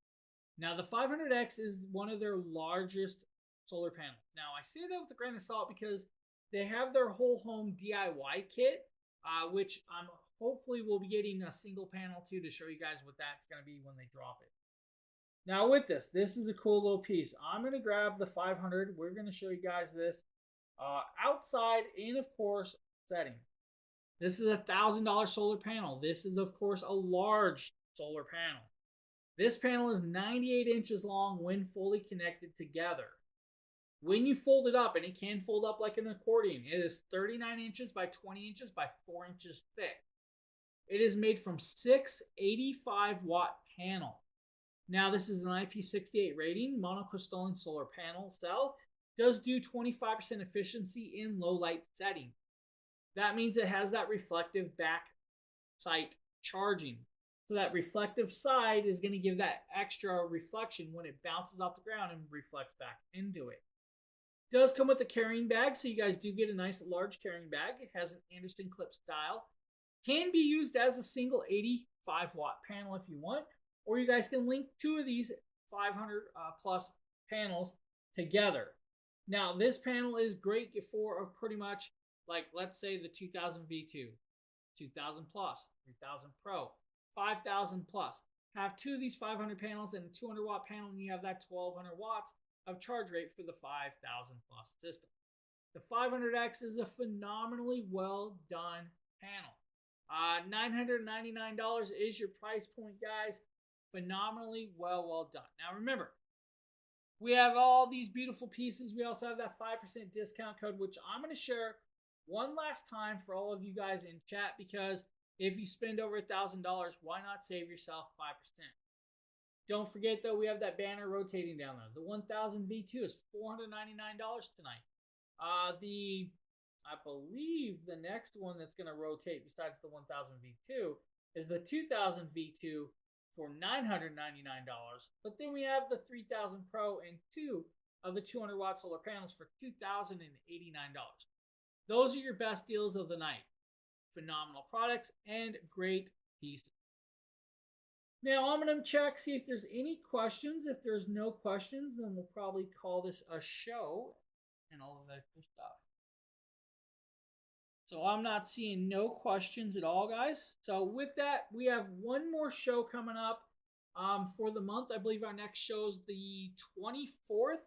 Now, the 500X is one of their largest solar panels. Now, I say that with a grain of salt because they have their whole home DIY kit, which I'm hopefully will be getting a single panel to show you guys what that's going to be when they drop it. Now, with this is a cool little piece. I'm going to grab the 500. We're going to show you guys this outside in, of course, setting. This is a $1,000 solar panel. This is, of course, a large solar panel. This panel is 98 inches long when fully connected together. When you fold it up, and it can fold up like an accordion, it is 39 inches by 20 inches by 4 inches thick. It is made from 6 85-watt panels. Now, this is an IP68 rating, monocrystalline solar panel cell. Does do 25% efficiency in low light setting. That means it has that reflective back sight charging. So that reflective side is going to give that extra reflection when it bounces off the ground and reflects back into it. It does come with a carrying bag, so you guys do get a nice large carrying bag. It has an Anderson clip style. Can be used as a single 85-watt panel if you want, or you guys can link 2 of these 500 plus panels together. Now, this panel is great for pretty much like, let's say, the 2000 V2, 2000 plus, 3000 Pro, 5000 plus. Have 2 of these 500 panels and a 200-watt panel, and you have that 1200 watts of charge rate for the 5000 plus system. The 500X is a phenomenally well done panel. $999 is your price point, guys. Phenomenally well done. Now remember, we have all these beautiful pieces. We also have that 5% discount code, which I'm going to share one last time for all of you guys in chat, because if you spend over $1,000, why not save yourself 5%? Don't forget, though, we have that banner rotating down there. The 1000 V2 is $499 tonight. I believe the next one that's going to rotate besides the 1000 V2 is the 2000 V2 for $999. But then we have the 3000 Pro and 2 of the 200 watt solar panels for $2,089. Those are your best deals of the night. Phenomenal products and great pieces. Now I'm going to check, see if there's any questions. If there's no questions, then we'll probably call this a show and all of that good stuff. So I'm not seeing no questions at all, guys. So with that, we have one more show coming up for the month. I believe our next show is the 24th.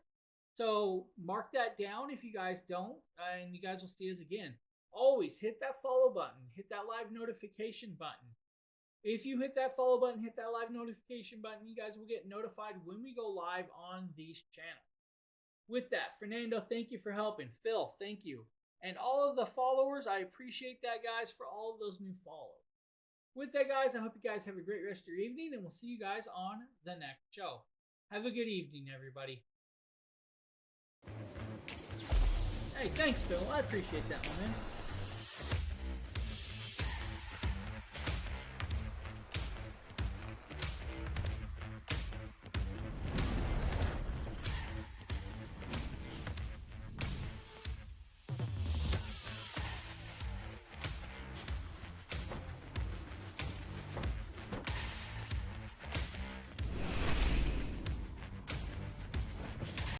So mark that down if you guys don't, and you guys will see us again. Always hit that follow button. Hit that live notification button. If you hit that follow button, hit that live notification button, you guys will get notified when we go live on these channels. With that, Fernando, thank you for helping. Phil, thank you. And all of the followers, I appreciate that, guys, for all of those new followers. With that, guys, I hope you guys have a great rest of your evening, and we'll see you guys on the next show. Have a good evening, everybody. Hey, thanks, Phil. I appreciate that one, man.